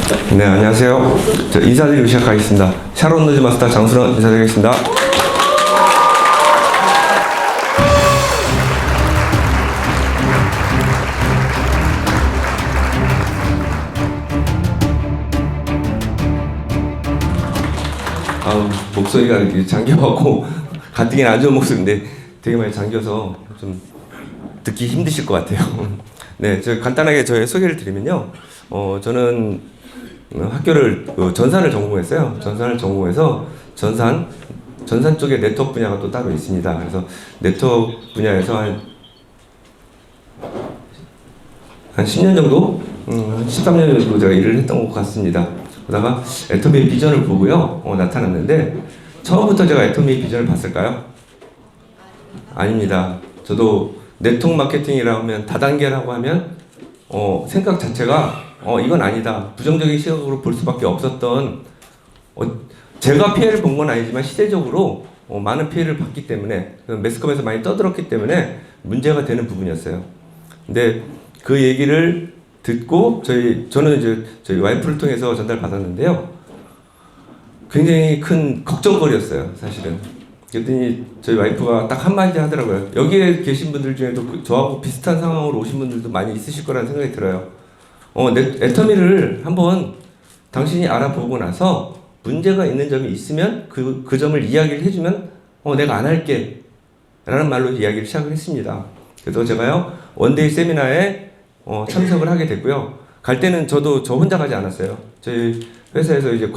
네, 안녕하세요. 인사드리고 시작하겠습니다. 샤론 노즈 마스터 장순원 인사드리겠습니다. 목소리가 이렇게 잠겨갖고 가뜩이나 안 좋은 목소리인데 되게 많이 잠겨서 좀 듣기 힘드실 것 같아요. 네, 저 간단하게 저의 소개를 드리면요. 저는 학교를 전산을 전공했어요. 전산을 전공해서 전산 쪽에 네트워크 분야가 또 따로 있습니다. 그래서 네트워크 분야에서 한 10년 정도, 13년 정도 제가 일을 했던 것 같습니다. 그러다가 애터미의 비전을 보고요, 나타났는데 처음부터 제가 애터미의 비전을 봤을까요? 아닙니다. 저도 네트워크 마케팅이라고 하면 다단계라고 하면 생각 자체가 이건 아니다. 부정적인 시각으로 볼 수밖에 없었던 제가 피해를 본 건 아니지만 시대적으로 많은 피해를 봤기 때문에 매스컴에서 많이 떠들었기 때문에 문제가 되는 부분이었어요. 근데 그 얘기를 듣고 저는 이제 저희 와이프를 통해서 전달받았는데요. 굉장히 큰 걱정거리였어요, 사실은. 그랬더니 저희 와이프가 딱 한마디 하더라고요. 여기에 계신 분들 중에도 저하고 비슷한 상황으로 오신 분들도 많이 있으실 거라는 생각이 들어요. 애터미를 한번 당신이 알아보고 나서 문제가 있는 점이 있으면 그 점을 이야기를 해주면 내가 안 할게 라는 말로 이야기를 시작을 했습니다. 그래서 제가요 원데이 세미나에 참석을 하게 됐고요. 갈 때는 저 혼자 가지 않았어요. 저희 회사에서 이제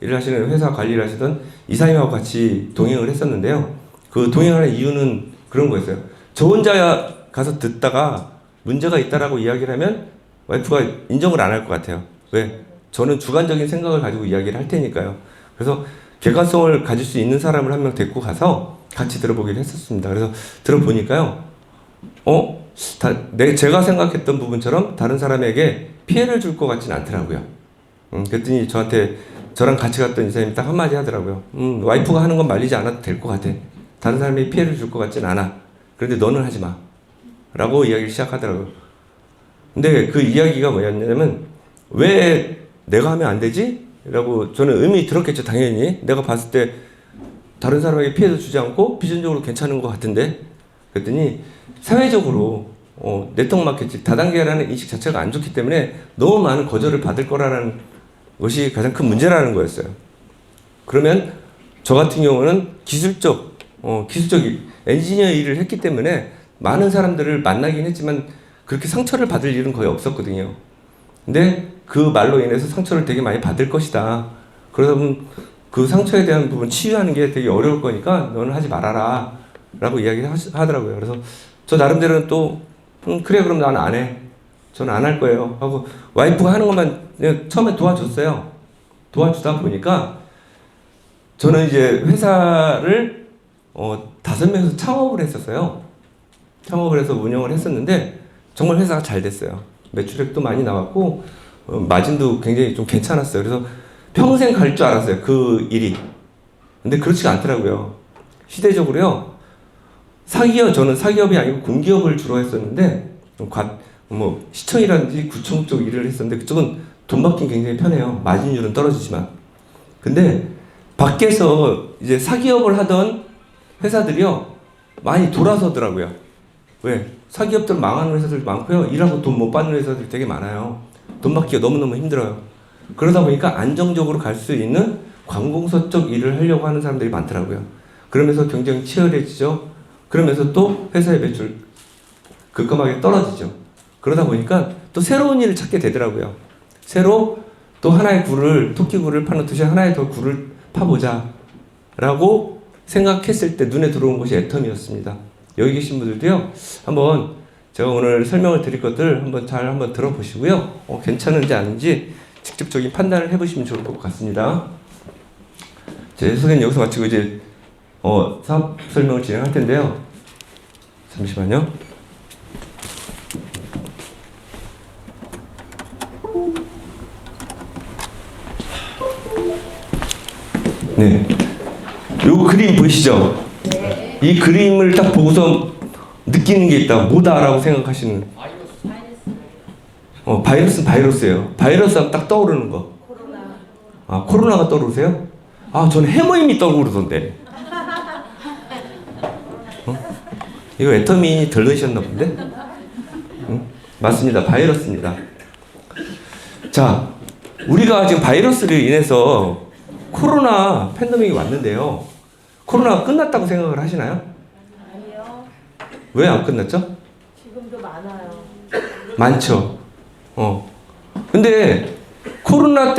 일을 하시는 회사 관리를 하시던 이사님하고 같이 동행을 했었는데요. 그 동행하는 이유는 그런 거였어요. 저 혼자 가서 듣다가 문제가 있다라고 이야기를 하면 와이프가 인정을 안 할 것 같아요. 왜? 저는 주관적인 생각을 가지고 이야기를 할 테니까요. 그래서 객관성을 가질 수 있는 사람을 한 명 데리고 가서 같이 들어보기로 했었습니다. 그래서 들어보니까요. 제가 생각했던 부분처럼 다른 사람에게 피해를 줄 것 같지는 않더라고요. 그랬더니 저랑 같이 갔던 이사님이 딱 한마디 하더라고요. 와이프가 하는 건 말리지 않아도 될 것 같아. 다른 사람에게 피해를 줄 것 같진 않아. 그런데 너는 하지 마. 라고 이야기를 시작하더라고요. 근데 그 이야기가 뭐였냐면 왜 내가 하면 안 되지? 라고 저는 의미 들었겠죠, 당연히. 내가 봤을 때 다른 사람에게 피해도 주지 않고 비전적으로 괜찮은 것 같은데. 그랬더니 사회적으로 네트워크 마케팅 다단계라는 인식 자체가 안 좋기 때문에 너무 많은 거절을 받을 거라는 것이 가장 큰 문제라는 거였어요. 그러면 저 같은 경우는 기술적 엔지니어 일을 했기 때문에 많은 사람들을 만나긴 했지만 그렇게 상처를 받을 일은 거의 없었거든요. 근데 그 말로 인해서 상처를 되게 많이 받을 것이다. 그러다 보면 그 상처에 대한 부분 치유하는 게 되게 어려울 거니까 너는 하지 말아라 라고 이야기를 하더라고요. 그래서 저 나름대로는 또 그래 그럼 난 안 해. 저는 안 할 거예요 하고 와이프가 하는 것만 처음에 도와줬어요. 도와주다 보니까 저는 이제 회사를 5명에서 창업을 했었어요. 창업을 해서 운영을 했었는데 정말 회사가 잘 됐어요. 매출액도 많이 나왔고 마진도 굉장히 좀 괜찮았어요. 그래서 평생 갈 줄 알았어요, 그 일이. 근데 그렇지가 않더라고요. 시대적으로요. 저는 사기업이 아니고 공기업을 주로 했었는데 시청이라든지 구청 쪽 일을 했었는데 그쪽은 돈 받긴 굉장히 편해요. 마진율은 떨어지지만. 근데 밖에서 이제 사기업을 하던 회사들이요 많이 돌아서더라고요. 왜? 사기업들 망하는 회사들도 많고요. 일하고 돈 못 받는 회사들이 되게 많아요. 돈 받기가 너무너무 힘들어요. 그러다 보니까 안정적으로 갈 수 있는 관공서 쪽 일을 하려고 하는 사람들이 많더라고요. 그러면서 경쟁이 치열해지죠. 그러면서 또 회사의 매출 급감하게 떨어지죠. 그러다 보니까 또 새로운 일을 찾게 되더라고요. 새로 또 하나의 토끼굴을 파놓듯이 하나의 더 굴을 파보자 라고 생각했을 때 눈에 들어온 것이 애텀이었습니다. 여기 계신 분들도요, 한번 제가 오늘 설명을 드릴 것들 한번 들어보시고요. 괜찮은지 아닌지 직접적인 판단을 해보시면 좋을 것 같습니다. 제 소개는 여기서 마치고 이제 사업 설명을 진행할 텐데요. 잠시만요. 네. 요 그림 보이시죠? 네. 이 그림을 딱 보고서 느끼는 게 있다. 뭐다라고 생각하시는. 바이러스는 바이러스예요. 바이러스 하면 딱 떠오르는 거. 코로나. 아, 코로나가 떠오르세요? 아, 저는 해모임이 떠오르던데. 이거 애터미 덜 넣으셨나 본데? 맞습니다. 바이러스입니다. 자, 우리가 지금 바이러스를 인해서 코로나 팬데믹이 왔는데요. 코로나가 끝났다고 생각을 하시나요? 아니요. 왜 안 끝났죠? 지금도 많아요. 많죠. 근데 코로나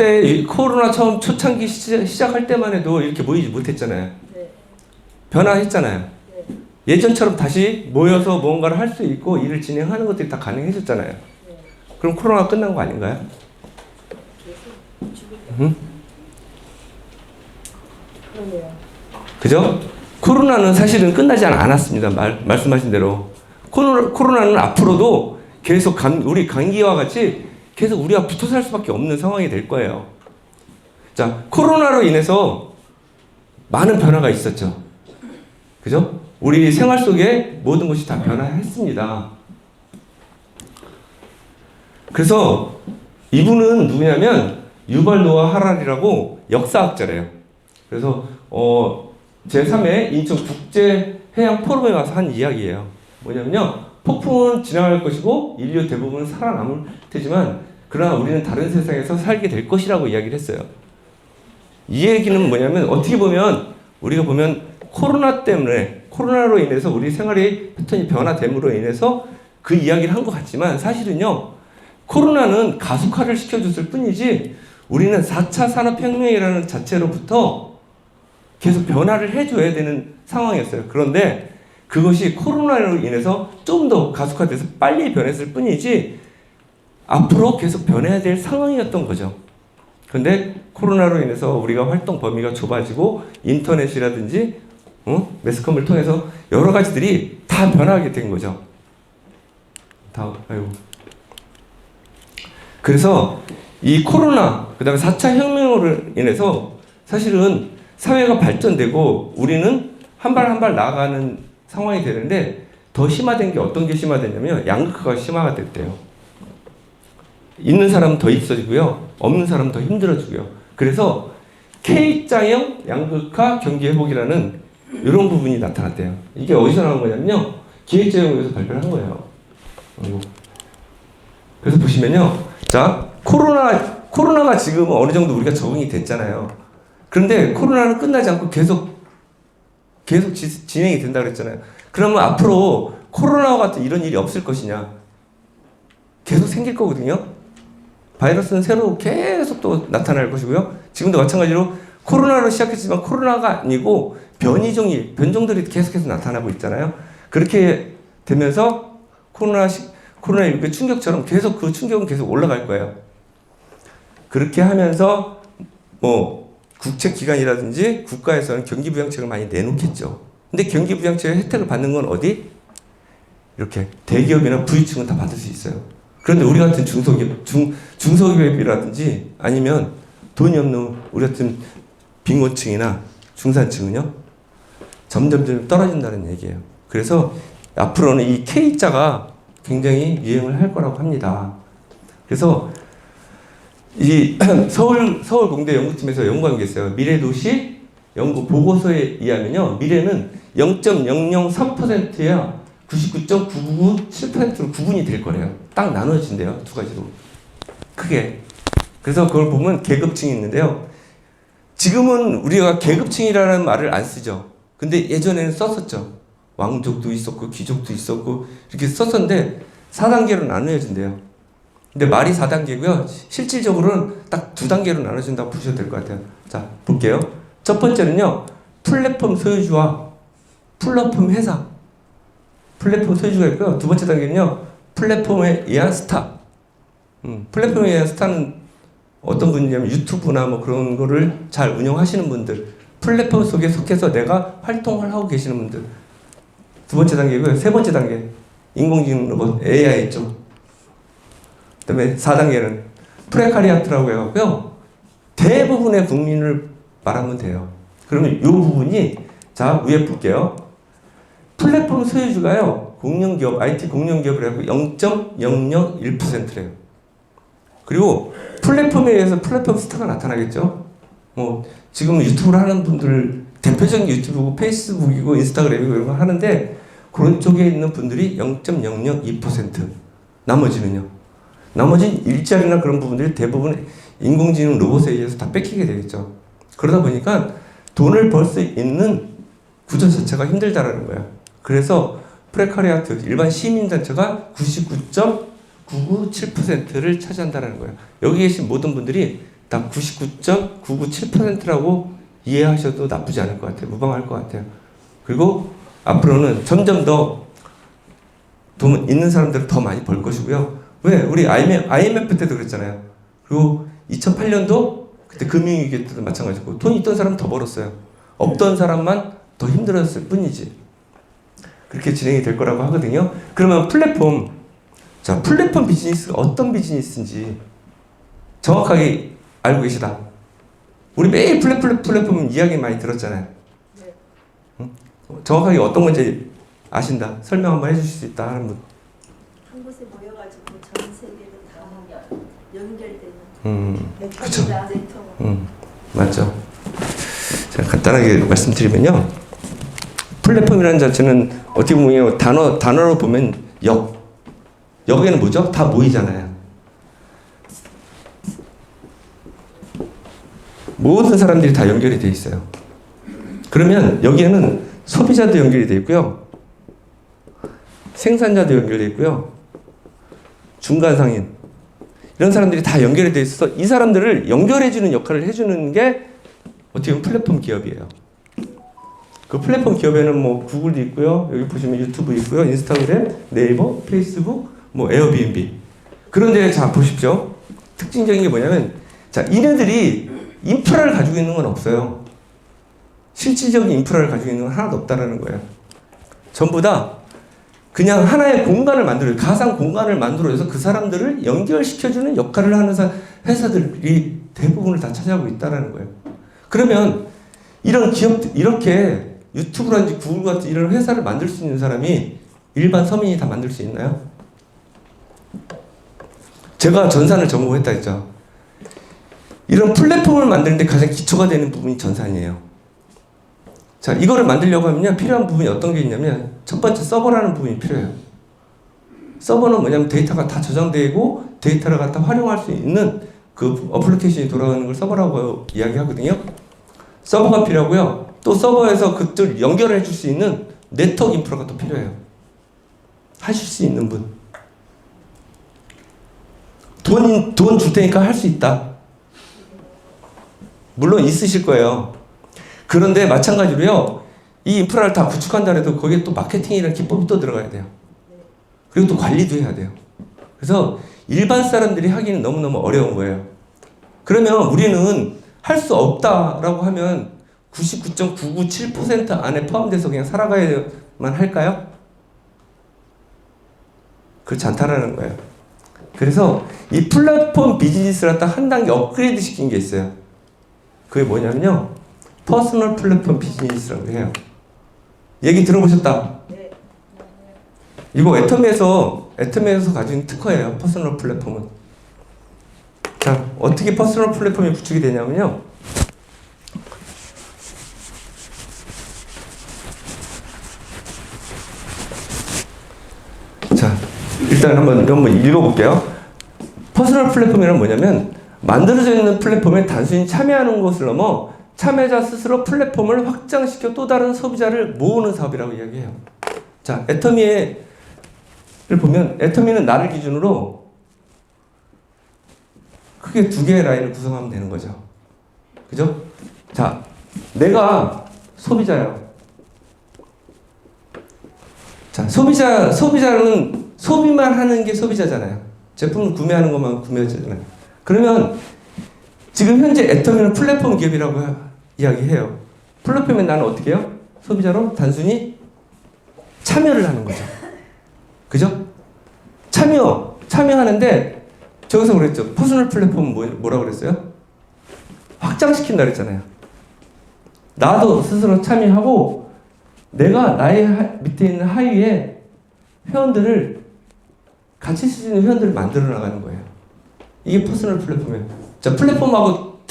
처음 초창기 시작할 때만 해도 이렇게 모이지 못했잖아요. 네. 변화했잖아요. 네. 예전처럼 다시 모여서 뭔가를 할 수 있고 일을 진행하는 것들이 다 가능해졌잖아요. 네. 그럼 코로나가 끝난 거 아닌가요? 응? 그러네요. 그죠? 코로나는 사실은 끝나지 않았습니다. 말씀하신 대로. 코로나는 앞으로도 계속 우리 감기와 같이 계속 우리가 붙어 살 수밖에 없는 상황이 될 거예요. 자, 코로나로 인해서 많은 변화가 있었죠. 그죠? 우리 생활 속에 모든 것이 다 변화했습니다. 그래서 이분은 누구냐면 유발 노아 하랄이라고 역사학자래요. 그래서 제3회 인천국제해양 포럼에 와서 한 이야기예요. 뭐냐면요, 폭풍은 지나갈 것이고 인류 대부분은 살아남을 테지만 그러나 우리는 다른 세상에서 살게 될 것이라고 이야기를 했어요. 이 얘기는 뭐냐면 어떻게 보면 우리가 보면 코로나로 인해서 우리 생활의 패턴이 변화됨으로 인해서 그 이야기를 한 것 같지만 사실은요, 코로나는 가속화를 시켜줬을 뿐이지 우리는 4차 산업혁명이라는 자체로부터 계속 변화를 해줘야 되는 상황이었어요. 그런데 그것이 코로나로 인해서 좀 더 가속화돼서 빨리 변했을 뿐이지 앞으로 계속 변해야 될 상황이었던 거죠. 그런데 코로나로 인해서 우리가 활동 범위가 좁아지고 인터넷이라든지 매스컴을 통해서 여러 가지들이 다 변하게 된 거죠. 그래서 이 코로나, 그 다음에 4차 혁명으로 인해서 사실은 사회가 발전되고 우리는 한 발 한 발 나아가는 상황이 되는데 더 심화된 게 어떤 게 심화됐냐면 양극화가 심화가 됐대요. 있는 사람은 더 있어지고요. 없는 사람은 더 힘들어지고요. 그래서 K자형 양극화 경기 회복이라는 이런 부분이 나타났대요. 이게 어디서 나온 거냐면요, 기획재정부에서 발표를 한 거예요. 그래서 보시면요, 자, 코로나가 지금 어느 정도 우리가 적응이 됐잖아요. 그런데 코로나는 끝나지 않고 계속 진행이 된다 그랬잖아요. 그러면 앞으로 코로나와 같은 이런 일이 없을 것이냐? 계속 생길 거거든요. 바이러스는 새로 계속 또 나타날 것이고요. 지금도 마찬가지로 코로나로 시작했지만 코로나가 아니고 변종들이 계속해서 나타나고 있잖아요. 그렇게 되면서 코로나19의 충격처럼 계속 그 충격은 계속 올라갈 거예요. 그렇게 하면서 국책기관이라든지 국가에서는 경기부양책을 많이 내놓겠죠. 근데 경기부양책의 혜택을 받는 건 어디? 이렇게 대기업이나 부유층은 다 받을 수 있어요. 그런데 우리 같은 중소기업이라든지 아니면 돈이 없는 우리 같은 빈곤층이나 중산층은요, 점점 떨어진다는 얘기예요. 그래서 앞으로는 이 K자가 굉장히 유행을 할 거라고 합니다. 그래서 이 서울공대 연구팀에서 연구한 게 있어요. 미래도시 연구 보고서에 의하면요, 미래는 0.003%야 99.997%로 구분이 될 거래요. 딱 나눠진대요. 두 가지로. 크게. 그래서 그걸 보면 계급층이 있는데요. 지금은 우리가 계급층이라는 말을 안 쓰죠. 근데 예전에는 썼었죠. 왕족도 있었고 귀족도 있었고 이렇게 썼었는데 4단계로 나누어진대요. 근데 말이 4단계고요. 실질적으로는 딱 2단계로 나눠진다고 보셔도 될 것 같아요. 자, 볼게요. 첫 번째는요, 플랫폼 소유주와 플랫폼 회사. 플랫폼 소유주가 있고요. 두 번째 단계는요, 플랫폼에 의한 스타. 플랫폼에 의한 스타는 어떤 분이냐면 유튜브나 뭐 그런 거를 잘 운영하시는 분들, 플랫폼 속에 속해서 내가 활동을 하고 계시는 분들. 두 번째 단계고요. 세 번째 단계, 인공지능 로봇, AI 쪽. 그 다음에 4단계는 프레카리아트라고 해갖고요, 대부분의 국민을 말하면 돼요. 그러면 이 부분이, 자, 위에 볼게요. 플랫폼 소유주가요, 공룡기업, IT 공룡기업을 해갖고 0.001%래요. 그리고 플랫폼에 의해서 플랫폼 스타가 나타나겠죠. 뭐 지금 유튜브를 하는 분들 대표적인 유튜브고 페이스북이고 인스타그램이고 이런 거 하는데 그런 쪽에 있는 분들이 0.002%. 나머지는요. 나머지 일자리나 그런 부분들이 대부분 인공지능 로봇에 의해서 다 뺏기게 되겠죠. 그러다 보니까 돈을 벌 수 있는 구조 자체가 힘들다라는 거예요. 그래서 프레카리아트 일반 시민단체가 99.997%를 차지한다는 거예요. 여기 계신 모든 분들이 다 99.997%라고 이해하셔도 나쁘지 않을 것 같아요. 무방할 것 같아요. 그리고 앞으로는 점점 더 돈 있는 사람들은 더 많이 벌 것이고요. 왜? 우리 IMF 때도 그랬잖아요. 그리고 2008년도 그때 금융위기 때도 마찬가지고 돈 있던 사람은 더 벌었어요. 없던 사람만 더 힘들었을 뿐이지. 그렇게 진행이 될 거라고 하거든요. 그러면 플랫폼, 자, 플랫폼 비즈니스가 어떤 비즈니스인지 정확하게 알고 계시다. 우리 매일 플랫폼 이야기 많이 들었잖아요. 네. 응? 정확하게 어떤 건지 아신다. 설명 한번 해주실 수 있다 하는 분. 한 곳에 모여가지고 전 세계를 다 연결되는 그쵸. 네트워크. 맞죠. 제가 간단하게 말씀드리면요. 플랫폼이라는 자체는 어떻게 보면 단어로 보면 역에는 뭐죠? 다 모이잖아요. 모든 사람들이 다 연결이 돼 있어요. 그러면 여기에는 소비자도 연결이 돼 있고요. 생산자도 연결돼 있고요. 중간 상인 이런 사람들이 다 연결이 돼 있어서 이 사람들을 연결해주는 역할을 해주는 게 어떻게 보면 플랫폼 기업이에요. 그 플랫폼 기업에는 뭐 구글도 있고요. 여기 보시면 유튜브 있고요. 인스타그램, 네이버, 페이스북, 뭐 에어비앤비. 그런데 자 보십시오. 특징적인 게 뭐냐면 자 이네들이 인프라를 가지고 있는 건 없어요. 실질적인 인프라를 가지고 있는 건 하나도 없다라는 거예요. 전부 다 그냥 하나의 공간을 만들어요. 가상 공간을 만들어서 그 사람들을 연결시켜주는 역할을 하는 회사들이 대부분을 다 차지하고 있다는 거예요. 그러면 이런 기업, 이렇게 유튜브라든지 구글 같은 이런 회사를 만들 수 있는 사람이 일반 서민이 다 만들 수 있나요? 제가 전산을 전공했다 했죠. 이런 플랫폼을 만드는데 가장 기초가 되는 부분이 전산이에요. 자, 이거를 만들려고 하면요, 필요한 부분이 어떤 게 있냐면, 첫 번째 서버라는 부분이 필요해요. 서버는 뭐냐면 데이터가 다 저장되고, 데이터를 갖다 활용할 수 있는 그 어플리케이션이 돌아가는 걸 서버라고 이야기하거든요. 서버가 필요하고요. 또 서버에서 그들 연결을 해줄 수 있는 네트워크 인프라가 또 필요해요. 하실 수 있는 분. 돈 줄 테니까 할 수 있다. 물론 있으실 거예요. 그런데 마찬가지로요, 이 인프라를 다 구축한다 해도 거기에 또 마케팅이라는 기법이 또 들어가야 돼요. 그리고 또 관리도 해야 돼요. 그래서 일반 사람들이 하기는 너무너무 어려운 거예요. 그러면 우리는 할 수 없다라고 하면 99.997% 안에 포함돼서 그냥 살아가야만 할까요? 그렇지 않다라는 거예요. 그래서 이 플랫폼 비즈니스를 딱 한 단계 업그레이드 시킨 게 있어요. 그게 뭐냐면요, 퍼스널 플랫폼 비즈니스라고 해요. 얘기 들어보셨다? 네. 이거 애터미에서 가진 특허예요. 퍼스널 플랫폼은. 자, 어떻게 퍼스널 플랫폼이 구축이 되냐면요. 자, 일단 한번 읽어볼게요. 퍼스널 플랫폼이란 뭐냐면 만들어져 있는 플랫폼에 단순히 참여하는 것을 넘어 참여자 스스로 플랫폼을 확장시켜 또 다른 소비자를 모으는 사업이라고 이야기해요. 자, 애터미를 보면 애터미는 나를 기준으로 크게 두 개의 라인을 구성하면 되는 거죠. 그죠? 자, 내가 소비자예요. 자, 소비자는 소비만 하는 게 소비자잖아요. 제품을 구매하는 것만 구매하잖아요. 그러면 지금 현재 애터미는 플랫폼 기업이라고 이야기해요. 플랫폼에 나는 어떻게 해요? 소비자로 단순히 참여를 하는 거죠. 그죠? 참여하는데 저기서 그랬죠. 퍼스널 플랫폼은 뭐라고 그랬어요? 확장시킨다 그랬잖아요. 나도 스스로 참여하고 내가 나의 밑에 있는 하위에 회원들을 같이 쓸 수 있는 회원들을 만들어 나가는 거예요. 이게 퍼스널 플랫폼이에요. 자, 플랫폼하고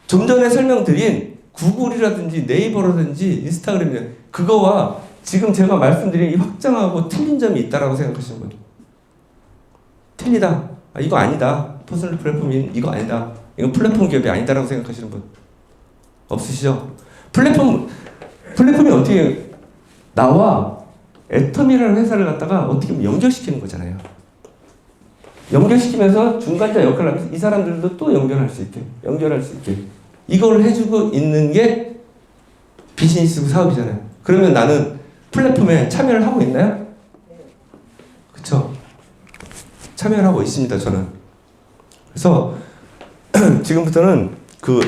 좀 전에 설명드린 구글이라든지 네이버라든지 인스타그램 그거와 지금 제가 말씀드린 이 확장하고 틀린 점이 있다라고 생각하시는 분. 틀리다. 아, 이거 아니다. 퍼스널 플랫폼이 이거 아니다. 이건 플랫폼 기업이 아니다라고 생각하시는 분 없으시죠? 플랫폼이 어떻게 나와 애텀이라는 회사를 갖다가 어떻게 보면 연결시키는 거잖아요. 연결시키면서 중간자 역할을 하면서 이 사람들도 또 연결할 수 있게 이걸 해주고 있는 게 비즈니스 사업이잖아요. 그러면 나는 플랫폼에 참여를 하고 있나요? 그렇죠? 참여를 하고 있습니다. 저는. 그래서 지금부터는 그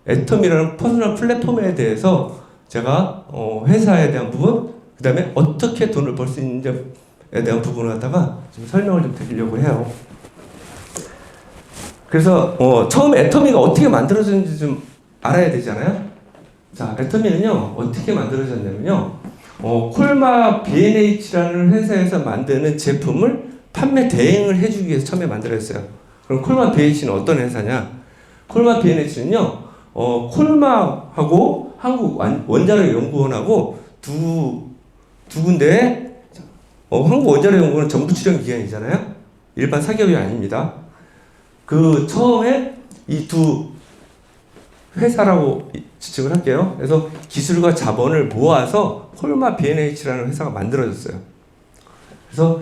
애텀이라는 퍼스널 플랫폼에 대해서 제가 회사에 대한 부분, 그 다음에 어떻게 돈을 벌 수 있는지에 대한 부분을 갖다가 좀 설명을 좀 드리려고 해요. 그래서 처음 애터미가 어떻게 만들어졌는지 좀 알아야 되잖아요. 자, 애터미는요 어떻게 만들어졌냐면요, 콜마 B&H라는 회사에서 만드는 제품을 판매 대행을 해주기 위해서 처음에 만들어졌어요. 그럼 콜마 B&H는 어떤 회사냐? 콜마 B&H는요, 콜마하고 한국 원자력 연구원하고 두 군데, 한국 원자력 연구원은 정부 출연 기관이잖아요. 일반 사기업이 아닙니다. 그 처음에 이 두 회사라고 지칭을 할게요. 그래서 기술과 자본을 모아서 콜마 B&H라는 회사가 만들어졌어요. 그래서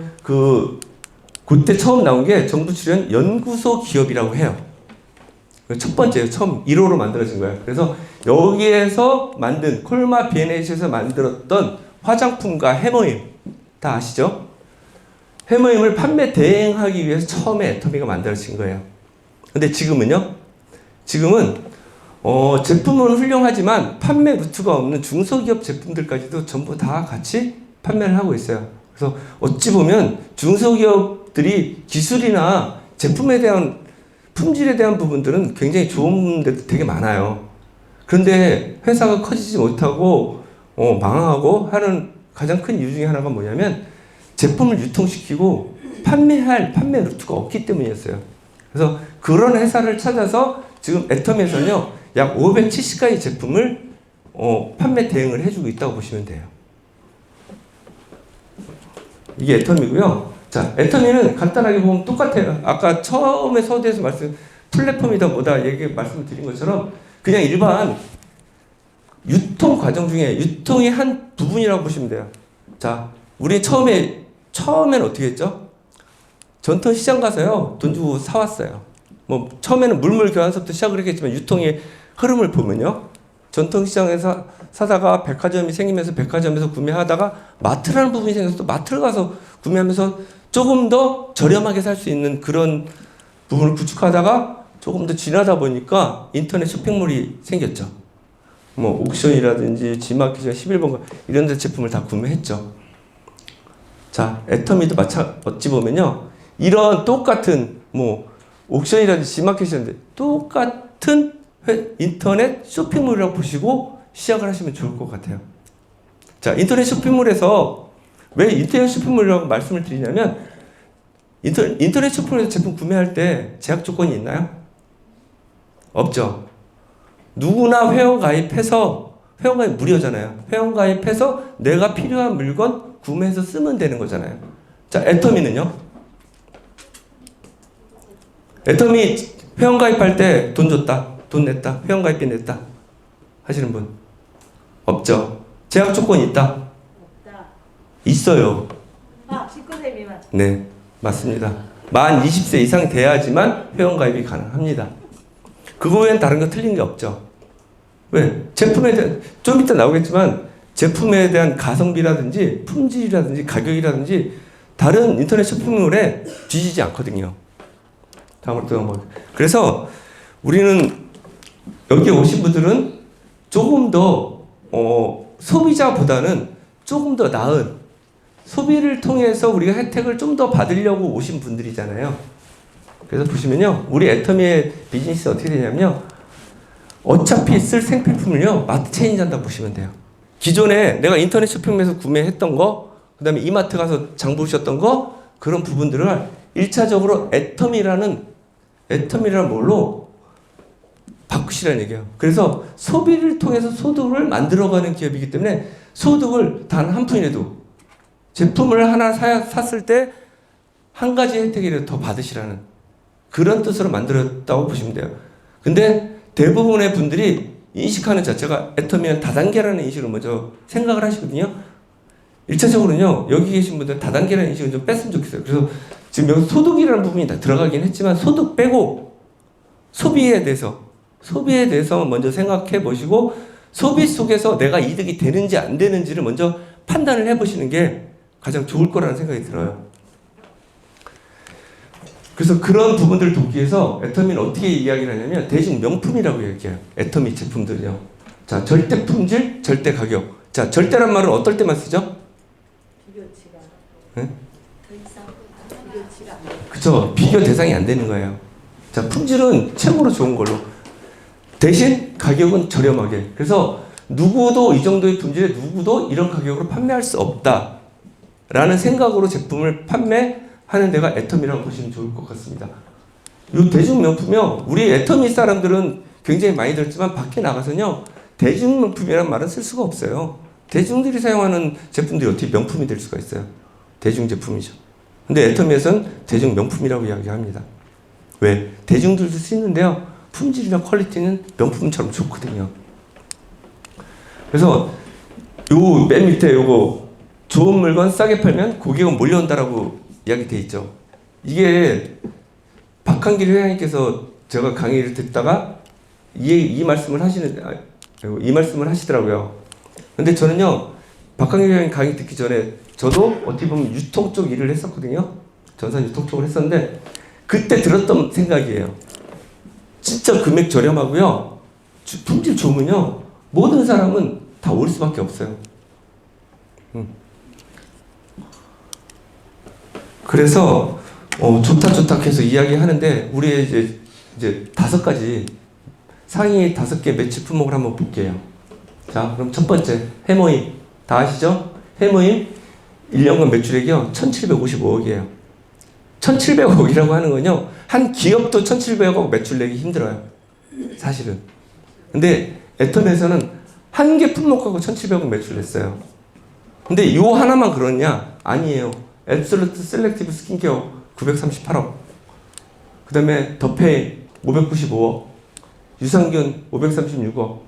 그때 처음 나온 게 정부 출연 연구소 기업이라고 해요. 첫 번째, 처음 1호로 만들어진 거예요. 그래서 여기에서 만든 콜마 B&H에서 만들었던 화장품과 해머임 다 아시죠? 해머임을 판매 대행하기 위해서 처음에 애터미가 만들어진 거예요. 근데 지금은요? 지금은 제품은 훌륭하지만 판매 루트가 없는 중소기업 제품들까지도 전부 다 같이 판매를 하고 있어요. 그래서 어찌 보면 중소기업들이 기술이나 제품에 대한 품질에 대한 부분들은 굉장히 좋은 데도 되게 많아요. 그런데 회사가 커지지 못하고 망하고 하는 가장 큰 이유 중에 하나가 뭐냐면 제품을 유통시키고 판매 루트가 없기 때문이었어요. 그래서 그런 회사를 찾아서 지금 애텀에서는요 약 570가지 제품을 판매 대행을 해주고 있다고 보시면 돼요. 이게 애텀이고요. 자, 애터미는 간단하게 보면 똑같아요. 아까 처음에 서두에서 플랫폼이다 뭐다 말씀드린 것처럼 그냥 일반 유통 과정 중에 유통의 한 부분이라고 보시면 돼요. 자, 우리 처음엔 어떻게 했죠? 전통시장 가서요 돈 주고 사왔어요. 뭐 처음에는 물물 교환서부터 시작을 했겠지만 유통의 흐름을 보면요, 전통시장에서 사다가 백화점이 생기면서 백화점에서 구매하다가 마트라는 부분이 생겨서 또 마트를 가서 구매하면서 조금 더 저렴하게 살 수 있는 그런 부분을 구축하다가 조금 더 지나다 보니까 인터넷 쇼핑몰이 생겼죠. 뭐 옥션이라든지 지마켓이나 11번가 이런 데 제품을 다 구매했죠. 자, 애터미도 어찌 보면요, 이런 똑같은 뭐 옥션이라든지 지마켓이라든지 똑같은 인터넷 쇼핑몰이라고 보시고 시작을 하시면 좋을 것 같아요. 자, 인터넷 쇼핑몰에서 왜 인터넷 쇼핑몰이라고 말씀을 드리냐면 인터넷 쇼핑몰에서 제품 구매할 때 제약 조건이 있나요? 없죠. 누구나 회원가입해서, 회원가입 무료잖아요. 회원가입해서 내가 필요한 물건 구매해서 쓰면 되는 거잖아요. 자, 애터미는요? 애터미 회원가입할 때 돈 줬다, 돈 냈다, 회원가입비 냈다 하시는 분 없죠. 제약 조건이 있다? 없다. 있어요. 19세 미만. 네, 맞습니다. 만 20세 이상 돼야지만 회원가입이 가능합니다. 그거 외엔 다른 거 틀린 게 없죠. 왜? 제품에 대한, 좀 이따 나오겠지만 제품에 대한 가성비라든지 품질이라든지 가격이라든지 다른 인터넷 쇼핑몰에 뒤지지 않거든요. 그래서 우리는 여기 오신 분들은 조금 더 소비자보다는 조금 더 나은 소비를 통해서 우리가 혜택을 좀 더 받으려고 오신 분들이잖아요. 그래서 보시면요, 우리 애터미의 비즈니스 어떻게 되냐면요, 어차피 쓸 생필품을요 마트 체인지 한다 보시면 돼요. 기존에 내가 인터넷 쇼핑몰에서 구매했던 거, 그 다음에 이마트 가서 장 보셨던 거, 그런 부분들을 1차적으로 애텀이라는 뭘로 바꾸시라는 얘기예요. 그래서 소비를 통해서 소득을 만들어가는 기업이기 때문에 소득을 단 한 푼이라도 제품을 하나 샀을 때 한 가지 혜택이라도 더 받으시라는 그런 뜻으로 만들었다고 보시면 돼요. 근데 대부분의 분들이 인식하는 자체가 애터미는 다단계라는 인식을 먼저 생각을 하시거든요. 1차적으로는요, 여기 계신 분들 다단계라는 인식을 좀 뺐으면 좋겠어요. 그래서 지금 여기 소득이라는 부분이 다 들어가긴 했지만 소득 빼고 소비에 대해서 먼저 생각해 보시고 소비 속에서 내가 이득이 되는지 안 되는지를 먼저 판단을 해 보시는 게 가장 좋을 거라는 생각이 들어요. 그래서 그런 부분들을 돕기 위해서 애터미는 어떻게 이야기를 하냐면 대중 명품이라고 얘기해요. 애터미 제품들이요. 자, 절대 품질, 절대 가격. 자, 절대란 말은 어떨 때만 쓰죠? 비교치가 네? 더 이상 비교치가 안 돼요. 그쵸. 비교 대상이 안 되는 거예요. 자, 품질은 최고로 좋은 걸로. 대신 가격은 저렴하게. 그래서 누구도 이 정도의 품질에 누구도 이런 가격으로 판매할 수 없다. 라는 생각으로 제품을 판매하는 데가 애터미라고 보시면 좋을 것 같습니다. 이 대중명품이요. 우리 애터미 사람들은 굉장히 많이 들었지만 밖에 나가서는요. 대중명품이라는 말은 쓸 수가 없어요. 대중들이 사용하는 제품들이 어떻게 명품이 될 수가 있어요. 대중제품이죠. 근데 애터미에서는 대중명품이라고 이야기합니다. 왜? 대중들도 쓰는데요. 품질이나 퀄리티는 명품처럼 좋거든요. 그래서 요 맨 밑에 요거 좋은 물건 싸게 팔면 고객은 몰려온다라고 이야기 돼 있죠. 이게 박한길 회장님께서 제가 강의를 듣다가 이 말씀을 하시더라고요. 근데 저는요, 박한길 회장님 강의 듣기 전에 저도 어떻게 보면 유통 쪽 일을 했었거든요. 전산 유통 쪽을 했었는데 그때 들었던 생각이에요. 진짜 금액 저렴하고요. 품질 좋으면요. 모든 사람은 다 올 수밖에 없어요. 그래서 좋다 해서 이야기하는데 우리 이제 5가지 상위 5개 매출 품목을 한번 볼게요. 자, 그럼 첫 번째 해모임 다 아시죠? 해모임 1년간 매출액이요 1,755억이에요. 1,700억이라고 하는 건요 한 기업도 1,700억 매출 내기 힘들어요. 사실은. 근데 애터미에서는 한 개 품목하고 1,700억 매출 냈어요. 근데 요 하나만 그러냐? 아니에요. 앱솔루트 셀렉티브 스킨케어 938억. 그 다음에 더페이 595억. 유산균 536억.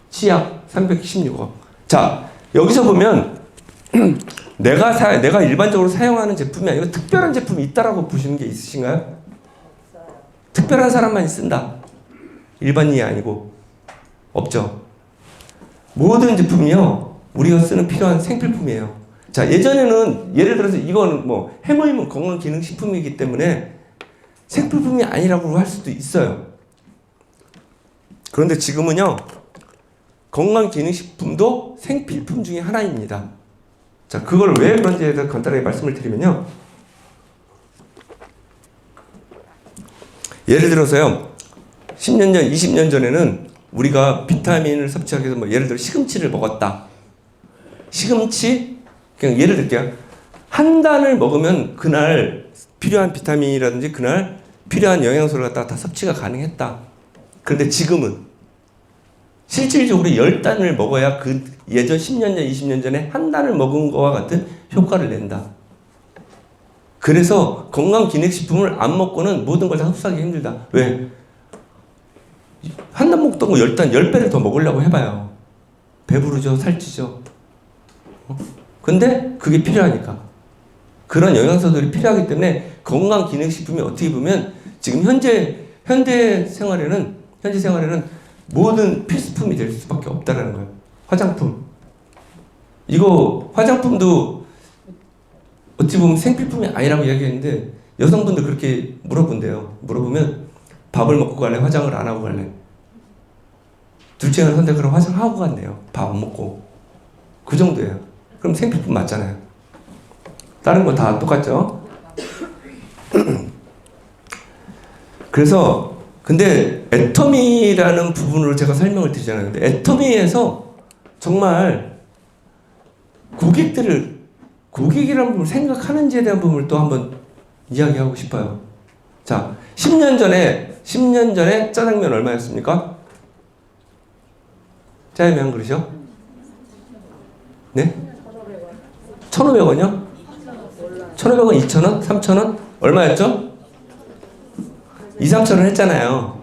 치약 316억. 자, 여기서 보면 내가 일반적으로 사용하는 제품이 아니고 특별한 제품이 있다라고 보시는 게 있으신가요? 특별한 사람만 쓴다. 일반인이 아니고. 없죠. 모든 제품이요. 우리가 쓰는 필요한 생필품이에요. 자, 예전에는 예를 들어서 이거는 뭐 해모임은 건강기능식품이기 때문에 생필품이 아니라고 할 수도 있어요. 그런데 지금은요. 건강기능식품도 생필품 중에 하나입니다. 자, 그걸 왜 그런지에 대해서 간단하게 말씀을 드리면요. 예를 들어서요. 10년 전, 20년 전에는 우리가 비타민을 섭취하기 위해서 뭐 예를 들어 시금치를 먹었다. 시금치, 그냥 예를 들게요. 한 단을 먹으면 그날 필요한 비타민이라든지 그날 필요한 영양소를 갖다가 다 섭취가 가능했다. 그런데 지금은 실질적으로 10단을 먹어야 그 예전 10년 전, 20년 전에 한 단을 먹은 거와 같은 효과를 낸다. 그래서 건강기능식품을 안 먹고는 모든 걸 다 흡수하기 힘들다. 왜? 한 단 먹던 거 10단, 10배를 더 먹으려고 해봐요. 배부르죠, 살찌죠. 근데 그게 필요하니까. 그런 영양소들이 필요하기 때문에 건강기능식품이 어떻게 보면 지금 현대 생활에는 모든 필수품이 될 수밖에 없다라는 거예요. 화장품. 이거 화장품도 어찌 보면 생필품이 아니라고 이야기했는데 여성분들 그렇게 물어본대요. 물어보면 밥을 먹고 갈래? 화장을 안 하고 갈래? 둘 중에 하나 선택을 화장하고 간대요. 밥 안 먹고. 그 정도예요. 그럼 생필품 맞잖아요. 다른 거 다 똑같죠? 그래서 근데 애터미라는 부분으로 제가 설명을 드리잖아요. 근데 애터미에서 정말 고객들을 고객이라는 부분을 생각하는지에 대한 부분을 또 한번 이야기하고 싶어요. 자, 10년 전에 짜장면 얼마였습니까? 짜장면 한 그릇이요? 네? 1,500원이요? 1,500원, 2,000원, 3,000원? 얼마였죠? 2, 3,000원 했잖아요.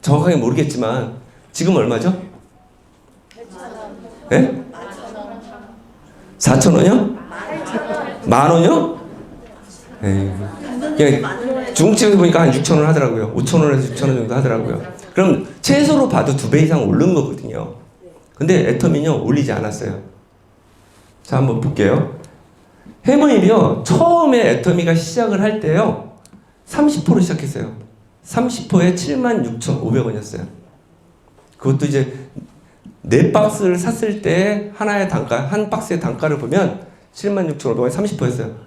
정확하게 모르겠지만 지금 얼마죠? 네? 4,000원이요? 10,000원이요? 그냥 중국집에서 보니까 한 6,000원 하더라고요. 5,000원에서 6,000원 정도 하더라고요. 그럼 최소로 봐도 2배 이상 오른 거거든요. 근데 애터미는요, 올리지 않았어요. 자, 한번 볼게요. 해머임이요, 처음에 애터미가 시작을 할 때요, 30%로 시작했어요. 30%에 76,500원이었어요. 그것도 이제 4박스를 샀을 때 하나의 단가, 한 박스의 단가를 보면 76,500원이 30%였어요.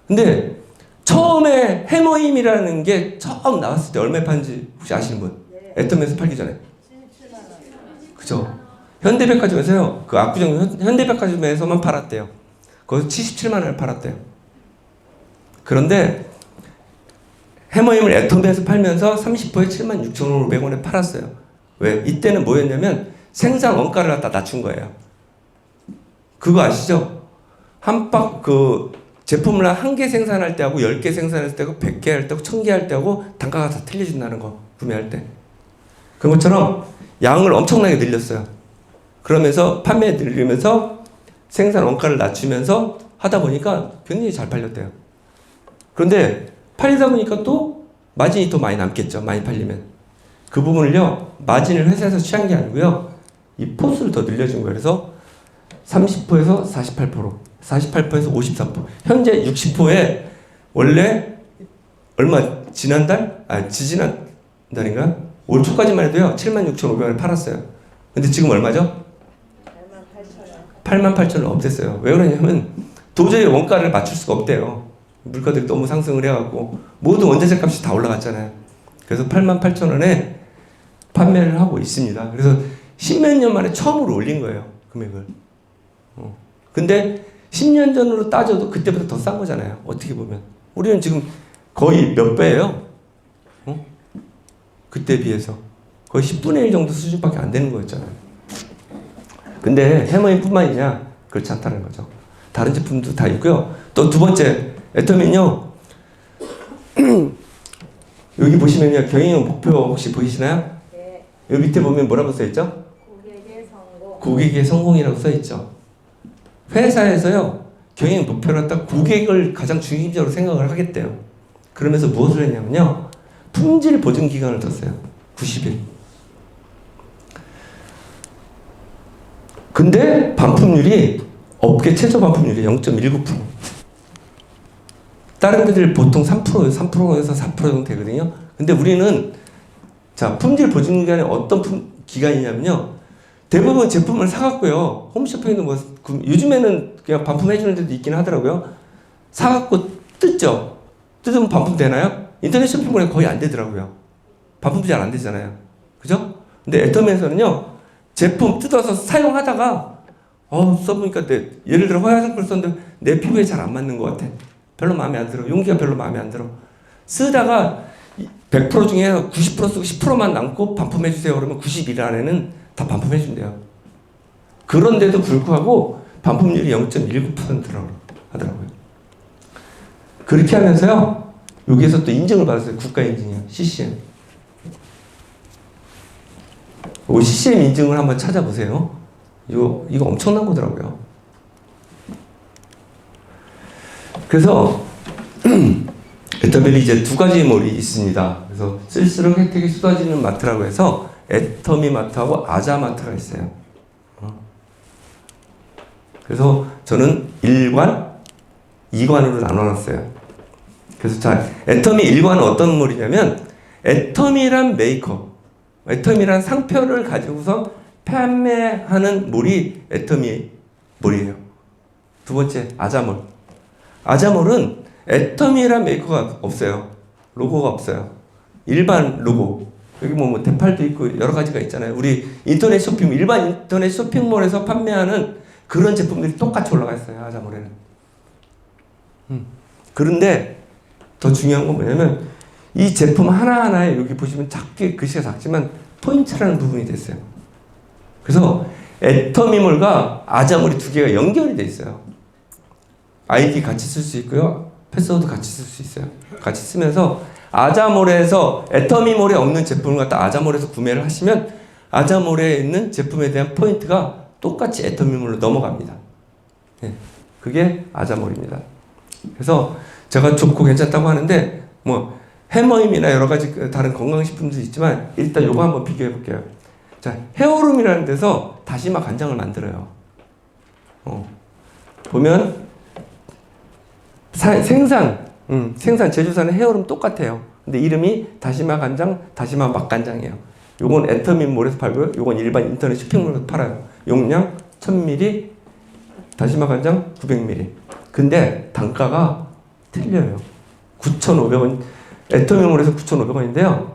근데 처음에 해머임이라는 게 처음 나왔을 때 얼마에 파는지 혹시 아시는 분? 애터미에서 팔기 전에. 그죠? 현대백화점에서요, 그 압구정 현대백화점에서만 팔았대요. 거기서 77만 원을 팔았대요. 그런데 해머임을 애터미에서 팔면서 30%에 76,500원에 팔았어요. 왜? 이때는 뭐였냐면 생산 원가를 갖다 낮춘 거예요. 그거 아시죠? 제품을 한 개 생산할 때하고 10개 생산할 때하고 100개 할 때하고 1000개 할 때하고 단가가 다 틀려진다는 거, 구매할 때. 그런 것처럼 양을 엄청나게 늘렸어요. 그러면서 판매 늘리면서 생산 원가를 낮추면서 하다 보니까 굉장히 잘 팔렸대요. 그런데 팔리다 보니까 또 마진이 더 많이 남겠죠. 많이 팔리면. 그 부분을요, 마진을 회사에서 취한 게 아니고요, 이 포스를 더 늘려준 거예요. 그래서 30%에서 48%, 48%에서 54%. 현재 60%에 원래 지지난달인가? 올 초까지만 해도요, 76,500원에 팔았어요. 근데 지금 얼마죠? 88,000원 없앴어요. 왜 그러냐면 도저히 원가를 맞출 수가 없대요. 물가들이 너무 상승을 해갖고 모든 원자재 값이 다 올라갔잖아요. 그래서 88,000원에 판매를 하고 있습니다. 그래서 10몇 년 만에 처음으로 올린 거예요, 금액을. 근데 10년 전으로 따져도 그때보다 더 싼 거잖아요. 어떻게 보면 우리는 지금 거의 몇 배예요? 그때 비해서 거의 10분의 1 정도 수준밖에 안 되는 거였잖아요. 근데 해머임뿐만이냐? 그렇지 않다는 거죠. 다른 제품도 다 있고요. 또 두 번째, 애터미는요, 여기 보시면요, 경영 목표 혹시 보이시나요? 네. 여기 밑에 보면 뭐라고 써있죠? 고객의 성공. 고객의 성공이라고 써있죠. 회사에서요, 경영 목표를 딱 고객을 가장 중심적으로 생각을 하겠대요. 그러면서 무엇을 했냐면요, 품질 보증 기간을 뒀어요. 90일. 근데 반품률이 업계 최저 반품률이 0.19%. 다른 데들 보통 3%에서 4% 정도 되거든요. 근데 우리는 자, 품질 보증 기간이 어떤 기간이냐면요, 대부분 제품을 사갖고요, 홈쇼핑에도 요즘에는 그냥 반품해주는 데도 있긴 하더라고요. 사갖고 뜯죠. 뜯으면 반품되나요? 인터넷 쇼핑몰에 거의 안 되더라고요. 반품도 잘 안 되잖아요. 그죠? 근데 애터미에서는요, 제품 뜯어서 사용하다가 써보니까 예를 들어 화장품을 썼는데 내 피부에 잘 안 맞는 것 같아. 별로 마음에 안 들어. 용기가 별로 마음에 안 들어. 쓰다가 100% 중에 90% 쓰고 10%만 남고 반품해주세요. 그러면 90일 안에는 다 반품해준대요. 그런데도 불구하고 반품률이 0.19%라고 하더라고요. 그렇게 하면서요, 여기에서 또 인증을 받았어요. 국가 인증이요. CCM. CCM 인증을 한번 찾아보세요. 이거 엄청난 거더라고요. 그래서 애터미는 이제 두 가지 몰이 있습니다. 그래서 쓸수록 혜택이 쏟아지는 마트라고 해서 애터미 마트하고 아자마트가 있어요. 그래서 저는 1관, 2관으로 나눠놨어요. 그래서 자, 애터미 1관은 어떤 몰이냐면 애터미란 메이커, 애터미란 상표를 가지고서 판매하는 몰이 애터미 몰이에요. 두 번째, 아자몰. 아자몰은 애터미란 메이커가 없어요. 로고가 없어요. 일반 로고. 여기 뭐 대팔도 있고 여러 가지가 있잖아요. 우리 인터넷 쇼핑, 일반 인터넷 쇼핑몰에서 판매하는 그런 제품들이 똑같이 올라가 있어요. 아자몰에는. 그런데 더 중요한 건 뭐냐면 이 제품 하나하나에 여기 보시면 작게 글씨가 작지만 포인트라는 부분이 됐어요. 그래서 애터미몰과 아자몰이 두 개가 연결이 돼 있어요. 아이디 같이 쓸 수 있고요. 패스워드 같이 쓸 수 있어요. 같이 쓰면서 아자몰에서 애터미몰에 없는 제품을 갖다 아자몰에서 구매를 하시면 아자몰에 있는 제품에 대한 포인트가 똑같이 애터미몰로 넘어갑니다. 네, 그게 아자몰입니다. 그래서 제가 좋고 괜찮다고 하는데 뭐 해머임이나 여러 가지 다른 건강식품도 있지만 일단 요거 한번 비교해 볼게요. 자, 헤어룸이라는 데서 다시마 간장을 만들어요. 보면 생산 제조사는 헤어룸 똑같아요. 근데 이름이 다시마 간장, 다시마 맛간장이에요. 요건 애터미몰에서 팔고요. 요건 일반 인터넷 쇼핑몰에서 팔아요. 용량 1000ml, 다시마 간장 900ml. 근데 단가가 틀려요. 9,500원. 애터미몰에서 9,500원인데요.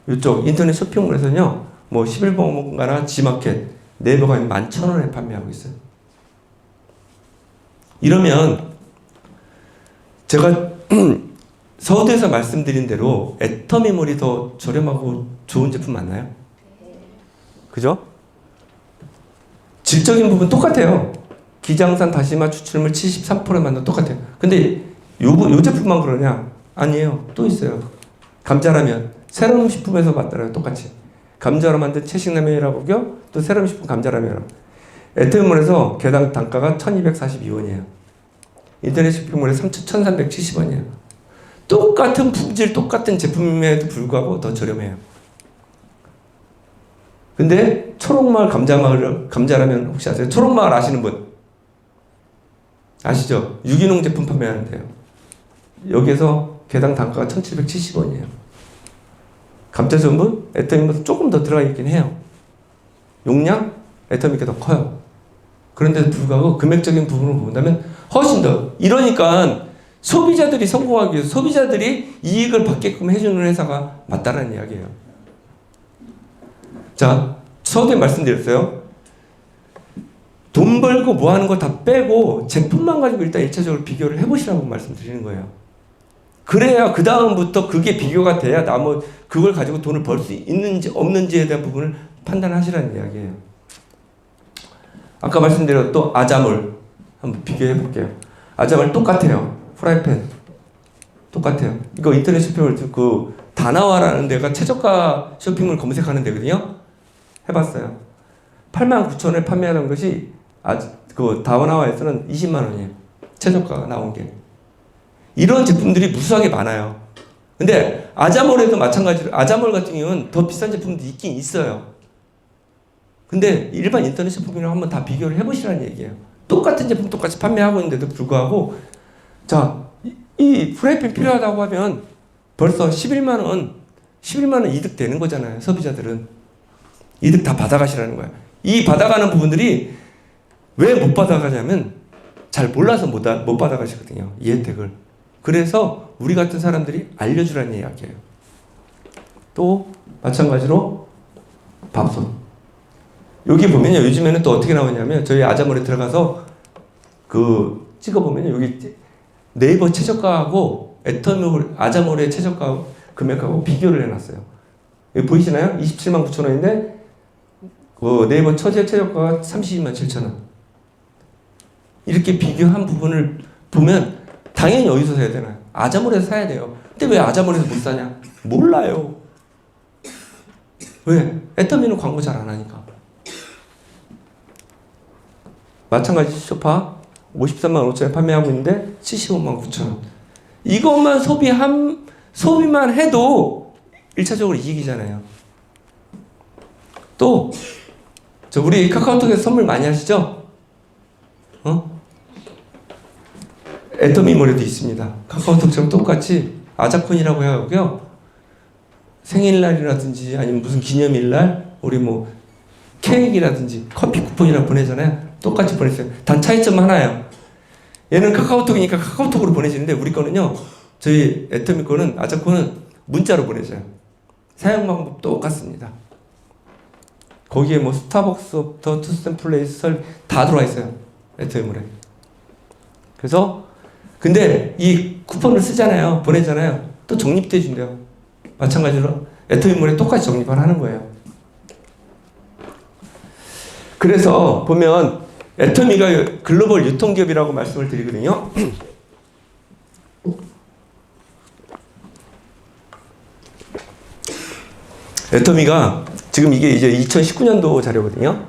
이쪽 인터넷 쇼핑몰에서는요. 뭐 11번가나 지마켓, 네이버가 11,000원에 판매하고 있어요. 이러면 제가 서두에서 말씀드린 대로 애터미몰이 더 저렴하고 좋은 제품 맞나요? 그죠? 질적인 부분 똑같아요. 기장산 다시마 추출물 73%에 만든 똑같아요. 근데 요 제품만 그러냐? 아니에요. 또 있어요. 감자라면 세럼 식품에서 만들어요. 똑같이. 감자로 만든 채식라면이라고요. 또 세럼 식품 감자라면. 애터미몰에서 개당 단가가 1242원이에요. 인터넷 쇼핑몰에 1370원이에요. 똑같은 품질, 똑같은 제품임에도 불구하고 더 저렴해요. 근데 초록마을 감자라면 혹시 아세요? 초록마을 아시는 분? 아시죠? 유기농 제품 판매하는데요. 여기에서 개당 단가가 1770원이에요. 감자 전분, 애터미보다 조금 더 들어가 있긴 해요. 용량, 애터미가 더 커요. 그런데도 불구하고 금액적인 부분을 본다면 훨씬 더. 이러니까 소비자들이 성공하기 위해서 소비자들이 이익을 받게끔 해주는 회사가 맞다라는 이야기예요. 자, 서두에 말씀드렸어요. 돈 벌고 뭐 하는 거 다 빼고 제품만 가지고 일단 1차적으로 비교를 해보시라고 말씀드리는 거예요. 그래야 그 다음부터 그게 비교가 돼야 그걸 가지고 돈을 벌 수 있는지 없는지에 대한 부분을 판단하시라는 이야기예요. 아까 말씀드린 또 아자몰 한번 비교해 볼게요. 아자몰 똑같아요. 프라이팬 똑같아요. 이거 인터넷 쇼핑몰 그 다나와라는 데가 최저가 쇼핑몰 검색하는 데거든요. 해봤어요. 89,000원에 판매하는 것이 그 다나와에서는 20만 원이에요. 최저가가 나온 게. 이런 제품들이 무수하게 많아요. 근데 아자몰에도 마찬가지로 아자몰 같은 경우는 더 비싼 제품도 있긴 있어요. 근데 일반 인터넷 쇼핑이랑 한번 다 비교를 해보시라는 얘기예요. 똑같은 제품 똑같이 판매하고 있는데도 불구하고 자, 이 프라이팬 필요하다고 하면 벌써 11만 원 이득 되는 거잖아요. 소비자들은. 이득 다 받아가시라는 거야. 이 받아가는 부분들이 왜 못 받아가냐면 잘 몰라서 못 받아가시거든요. 이 혜택을. 그래서 우리 같은 사람들이 알려주라는 이야기예요. 또 마찬가지로 밥솥. 여기 보면요. 요즘에는 또 어떻게 나오냐면 저희 아자몰에 들어가서 그 찍어보면요. 여기 네이버 최저가하고 애터미몰 아자몰의 최저가 금액하고 비교를 해놨어요. 여기 보이시나요? 27만 9천 원인데 그 네이버 최저가가 32만 7천 원. 이렇게 비교한 부분을 보면 당연히 어디서 사야 되나요? 아자몰에서 사야 돼요. 근데 왜 아자몰에서 못 사냐? 몰라요. 왜? 애터미는 광고 잘 안 하니까. 마찬가지 소파 53만 5천원에 판매하고 있는데 75만 9천원. 이것만 소비만 해도 1차적으로 이익이잖아요. 또 우리 카카오톡에서 선물 많이 하시죠? 애터미몰에도 있습니다. 카카오톡처럼 똑같이 아자콘이라고 해가고요. 생일날이라든지 아니면 무슨 기념일날 우리 뭐 케이크라든지 커피 쿠폰이라고 보내잖아요. 똑같이 보냈어요. 단 차이점 하나예요. 얘는 카카오톡이니까 카카오톡으로 보내지는데 우리 거는요. 저희 애터미 거는 아자콘은 문자로 보내져요. 사용 방법 똑같습니다. 거기에 뭐 스타벅스부터 투스템플레이스 다 들어와 있어요. 애터미몰에. 그래서 근데 이 쿠폰을 쓰잖아요. 보내잖아요. 또 적립돼 준대요. 마찬가지로 애터미몰에 똑같이 적립을 하는 거예요. 그래서 보면 애터미가 글로벌 유통기업이라고 말씀을 드리거든요. 애터미가 지금 이게 이제 2019년도 자료거든요.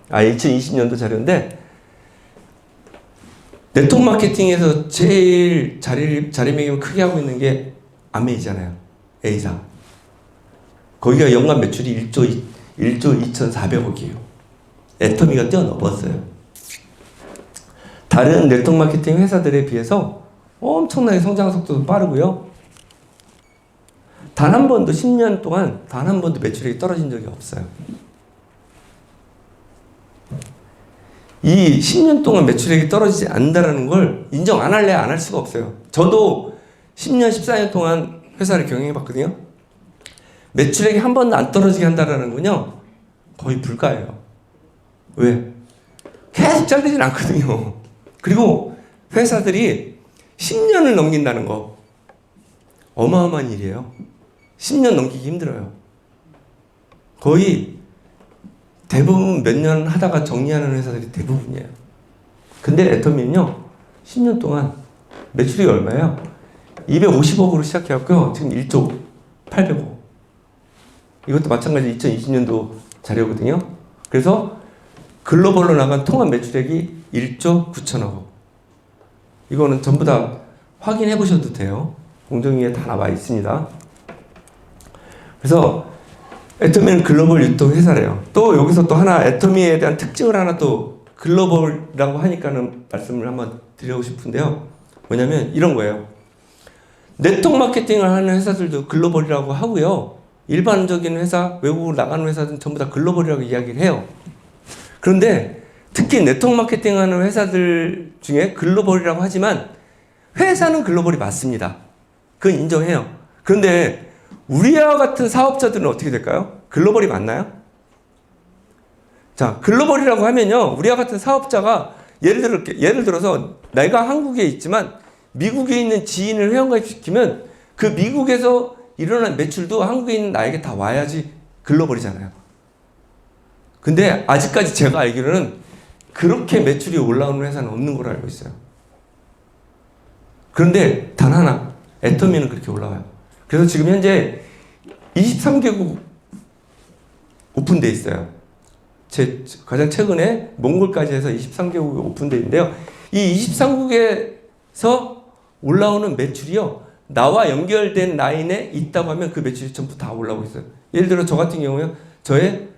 2020년도 자료인데 네트워크 마케팅에서 제일 자리매김을 크게 하고 있는 게 아메이잖아요. A사. 거기가 연간 매출이 1조 2,400억이에요. 애터미가 뛰어넘었어요. 다른 네트워크 마케팅 회사들에 비해서 엄청나게 성장 속도도 빠르고요. 단 한 번도 10년 동안 단 한 번도 매출액이 떨어진 적이 없어요. 이 10년 동안 매출액이 떨어지지 않는다는 걸 인정 안 할래 안 할 수가 없어요. 저도 10년, 14년 동안 회사를 경영해 봤거든요. 매출액이 한 번도 안 떨어지게 한다는 건요, 거의 불가예요. 왜? 계속 잘 되진 않거든요. 그리고 회사들이 10년을 넘긴다는 거 어마어마한 일이에요. 10년 넘기기 힘들어요. 거의 대부분 몇 년 하다가 정리하는 회사들이 대부분이에요. 근데 애터미는요, 10년 동안 매출이 얼마예요? 250억으로 시작해갖고요, 지금 1조 800억. 이것도 마찬가지 2020년도 자료거든요. 그래서 글로벌로 나간 통합 매출액이 1조 9천억. 이거는 전부 다 확인해 보셔도 돼요. 공정위에 다 나와 있습니다. 그래서 애터미는 글로벌 유통 회사래요. 또 여기서 또 하나 애터미에 대한 특징을 하나 또 글로벌이라고 하니까는 말씀을 한번 드리고 싶은데요. 뭐냐면 이런 거예요. 네트워크 마케팅을 하는 회사들도 글로벌이라고 하고요. 일반적인 회사, 외국으로 나가는 회사들은 전부 다 글로벌이라고 이야기를 해요. 그런데 특히 네트워크 마케팅 하는 회사들 중에 글로벌이라고 하지만 회사는 글로벌이 맞습니다. 그건 인정해요. 그런데 우리와 같은 사업자들은 어떻게 될까요? 글로벌이 맞나요? 자, 글로벌이라고 하면요, 우리와 같은 사업자가 예를 들어서 내가 한국에 있지만 미국에 있는 지인을 회원가입시키면 그 미국에서 일어난 매출도 한국에 있는 나에게 다 와야지 글로벌이잖아요. 근데 아직까지 제가 알기로는 그렇게 매출이 올라오는 회사는 없는 걸로 알고 있어요. 그런데 단 하나, 애터미는 그렇게 올라와요. 그래서 지금 현재 23개국 오픈되어 있어요. 가장 최근에 몽골까지 해서 23개국이 오픈되어 있는데요. 이 23국에서 올라오는 매출이요, 나와 연결된 라인에 있다고 하면 그 매출이 전부 다 올라오고 있어요. 예를 들어 저 같은 경우에 저의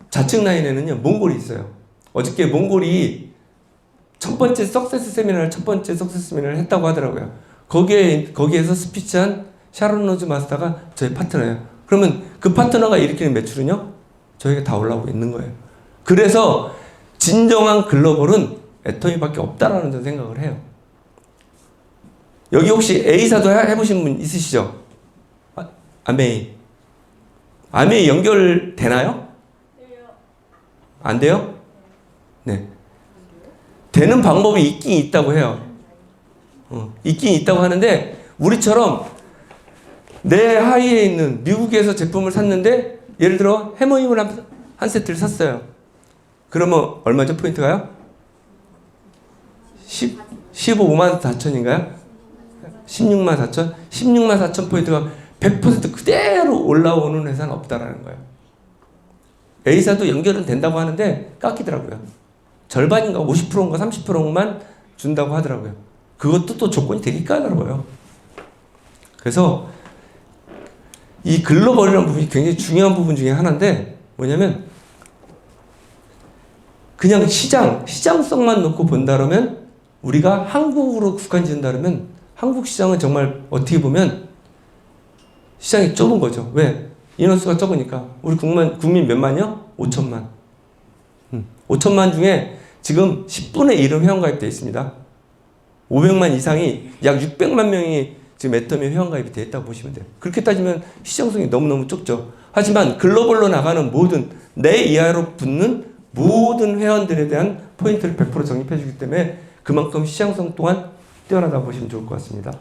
좌측 라인에는요, 몽골이 있어요. 어저께 몽골이 첫 번째 석세스 세미나를 했다고 하더라고요. 거기에서 스피치한 샤론 로즈 마스터가 저희 파트너예요. 그러면 그 파트너가 일으키는 매출은요, 저희가 다 올라오고 있는 거예요. 그래서 진정한 글로벌은 애터미밖에 없다라는 저는 생각을 해요. 여기 혹시 A사도 해보신 분 있으시죠? 아메이 연결되나요? 안 돼요? 네. 되는 방법이 있긴 있다고 해요. 있긴 있다고 하는데, 우리처럼 내 하위에 있는 미국에서 제품을 샀는데, 예를 들어 해머임을 한 세트를 샀어요. 그러면 얼마죠? 포인트가요? 15만 4천인가요? 16만 4천? 16만 4천 포인트가 100% 그대로 올라오는 회사는 없다라는 거예요. A사도 연결은 된다고 하는데 깎이더라고요. 절반인가 50%인가 30%만 준다고 하더라고요. 그것도 또 조건이 되게 까다로워요. 그래서 이 글로벌이라는 부분이 굉장히 중요한 부분 중에 하나인데, 뭐냐면 그냥 시장성만 놓고 본다면, 우리가 한국으로 국한 지은다면 한국 시장은 정말 어떻게 보면 시장이 좁은 거죠. 왜? 인원수가 적으니까. 우리 국민 몇만이요? 5천만. 5천만 중에 지금 10분의 1은 회원가입되어 있습니다. 500만 이상이, 약 600만 명이 지금 애터미 회원가입이 되어 있다고 보시면 돼요. 그렇게 따지면 시장성이 너무너무 좁죠. 하지만 글로벌로 나가는 모든, 내 이하로 붙는 모든 회원들에 대한 포인트를 100% 적립해 주기 때문에 그만큼 시장성 또한 뛰어나다고 보시면 좋을 것 같습니다.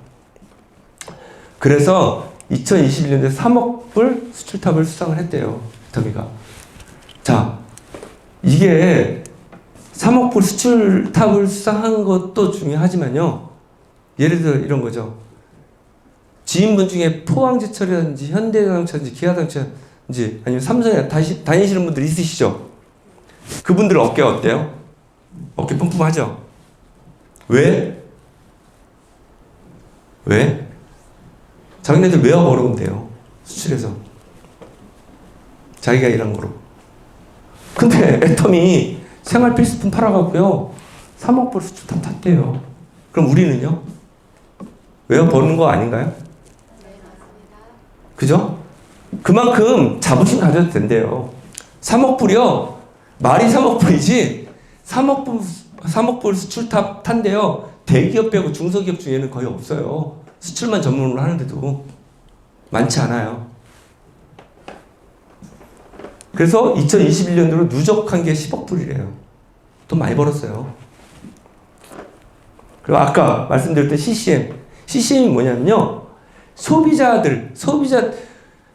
그래서 2021년도에 3억 불 수출탑을 수상을 했대요. 애터미가. 자, 이게 3억 불 수출탑을 수상한 것도 중요하지만요. 예를 들어 이런 거죠. 지인분 중에 포항제철이라든지 현대자동차든지 기아자동차든지 아니면 삼성에 다니시는 분들 있으시죠? 그분들 어깨 어때요? 어깨 뿜뿜하죠? 왜? 왜? 자기네들 외화 벌어오면 돼요. 수출해서. 자기가 일한 거로. 근데 애터미 생활 필수품 팔아갖고요. 3억 불 수출탑 탔대요. 그럼 우리는요? 외화 버는 거 아닌가요? 그죠? 그만큼 자부심 가져도 된대요. 3억 불이요. 말이 3억 불이지 3억 불 수출탑 탄대요. 대기업 빼고 중소기업 중에는 거의 없어요. 수출만 전문으로 하는데도 많지 않아요. 그래서 2021년도로 누적한 게 10억 불이래요. 돈 많이 벌었어요. 그리고 아까 말씀드렸던 CCM이 뭐냐면요.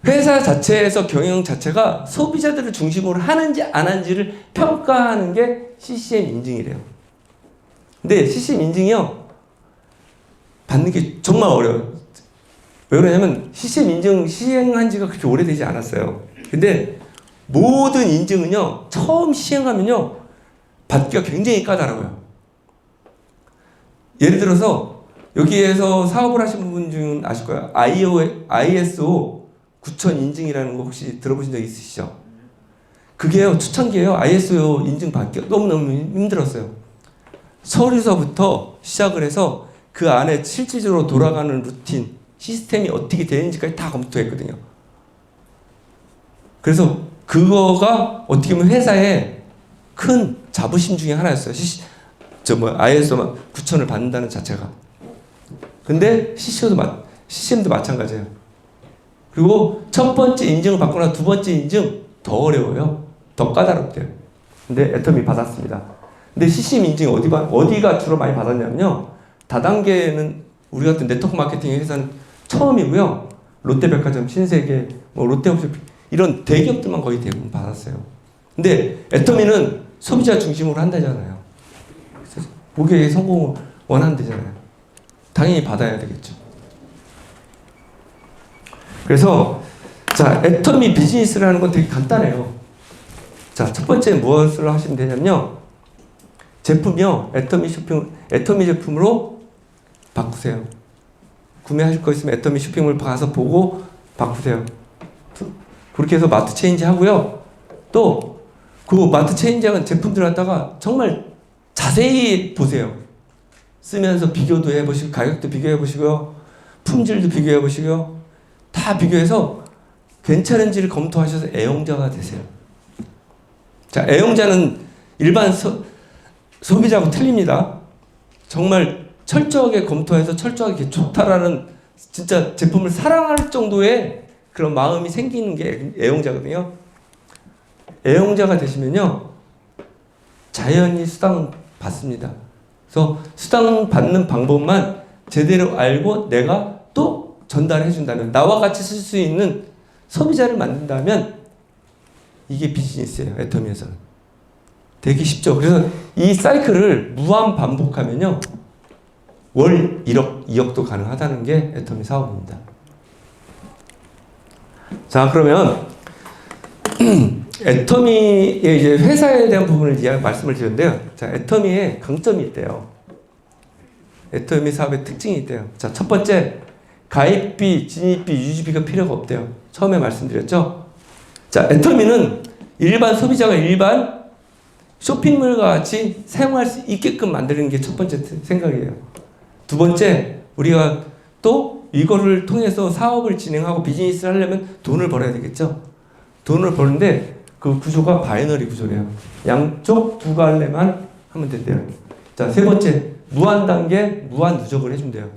회사 자체에서 경영 자체가 소비자들을 중심으로 하는지 안 하는지를 평가하는 게 CCM 인증이래요. 근데 CCM 인증이요. 받는 게 정말 어려워요. 왜 그러냐면 CCM 인증 시행한 지가 그렇게 오래되지 않았어요. 근데 모든 인증은요. 처음 시행하면요. 받기가 굉장히 까다로워요. 예를 들어서 여기에서 사업을 하신 분 중은 아실 거예요. ISO 9000 인증이라는 거 혹시 들어보신 적 있으시죠? 그게요. 초창기에요. ISO 인증 받기가 너무너무 힘들었어요. 서류서부터 시작을 해서 그 안에 실질적으로 돌아가는 루틴, 시스템이 어떻게 되는지까지 다 검토했거든요. 그래서 그거가 어떻게 보면 회사의 큰 자부심 중에 하나였어요. ISO 9000을 받는다는 자체가. 근데 CCM도 마찬가지예요. 그리고 첫 번째 인증을 받고 나서 두 번째 인증 더 어려워요. 더 까다롭대요. 근데 애터미 받았습니다. 근데 CCM 인증이 어디가 주로 많이 받았냐면요. 다단계는 우리 같은 네트워크 마케팅 회사는 처음이고요. 롯데백화점, 신세계, 롯데홈쇼핑 이런 대기업들만 거의 대부분 받았어요. 근데 애터미는 소비자 중심으로 한다잖아요. 그래서 고객의 성공을 원한다잖아요. 당연히 받아야 되겠죠. 그래서 자, 애터미 비즈니스라는 건 되게 간단해요. 자, 첫 번째 무엇을 하시면 되냐면요. 제품이요. 애터미 제품으로 바꾸세요. 구매하실 거 있으면 애터미 쇼핑몰 가서 보고 바꾸세요. 그렇게 해서 마트 체인지 하고요. 또 그 마트 체인지한 제품들 갖다가 정말 자세히 보세요. 쓰면서 비교도 해보시고 가격도 비교해보시고요. 품질도 비교해보시고요. 다 비교해서 괜찮은지를 검토하셔서 애용자가 되세요. 자, 애용자는 일반 소비자하고 틀립니다. 정말 철저하게 검토해서 철저하게 좋다라는 진짜 제품을 사랑할 정도의 그런 마음이 생기는 게 애용자거든요. 애용자가 되시면요. 자연히 수당 받습니다. 그래서 수당 받는 방법만 제대로 알고 내가 또 전달해 준다면, 나와 같이 쓸 수 있는 소비자를 만든다면 이게 비즈니스예요. 애터미에서는. 되게 쉽죠. 그래서 이 사이클을 무한 반복하면요. 월 1억, 2억도 가능하다는 게 애터미 사업입니다. 자, 그러면 애터미의 이제 회사에 대한 부분을 말씀을 드렸는데요. 자, 애터미의 강점이 있대요. 애터미 사업의 특징이 있대요. 자, 첫 번째, 가입비, 진입비, 유지비가 필요가 없대요. 처음에 말씀드렸죠. 자, 애터미는 일반 소비자가 일반 쇼핑몰과 같이 사용할 수 있게끔 만드는 게 첫 번째 생각이에요. 두 번째, 우리가 또 이거를 통해서 사업을 진행하고 비즈니스를 하려면 돈을 벌어야 되겠죠. 돈을 버는데 그 구조가 바이너리 구조래요. 양쪽 두 갈래만 하면 된대요. 자, 세 번째, 무한 단계, 무한 누적을 해준대요.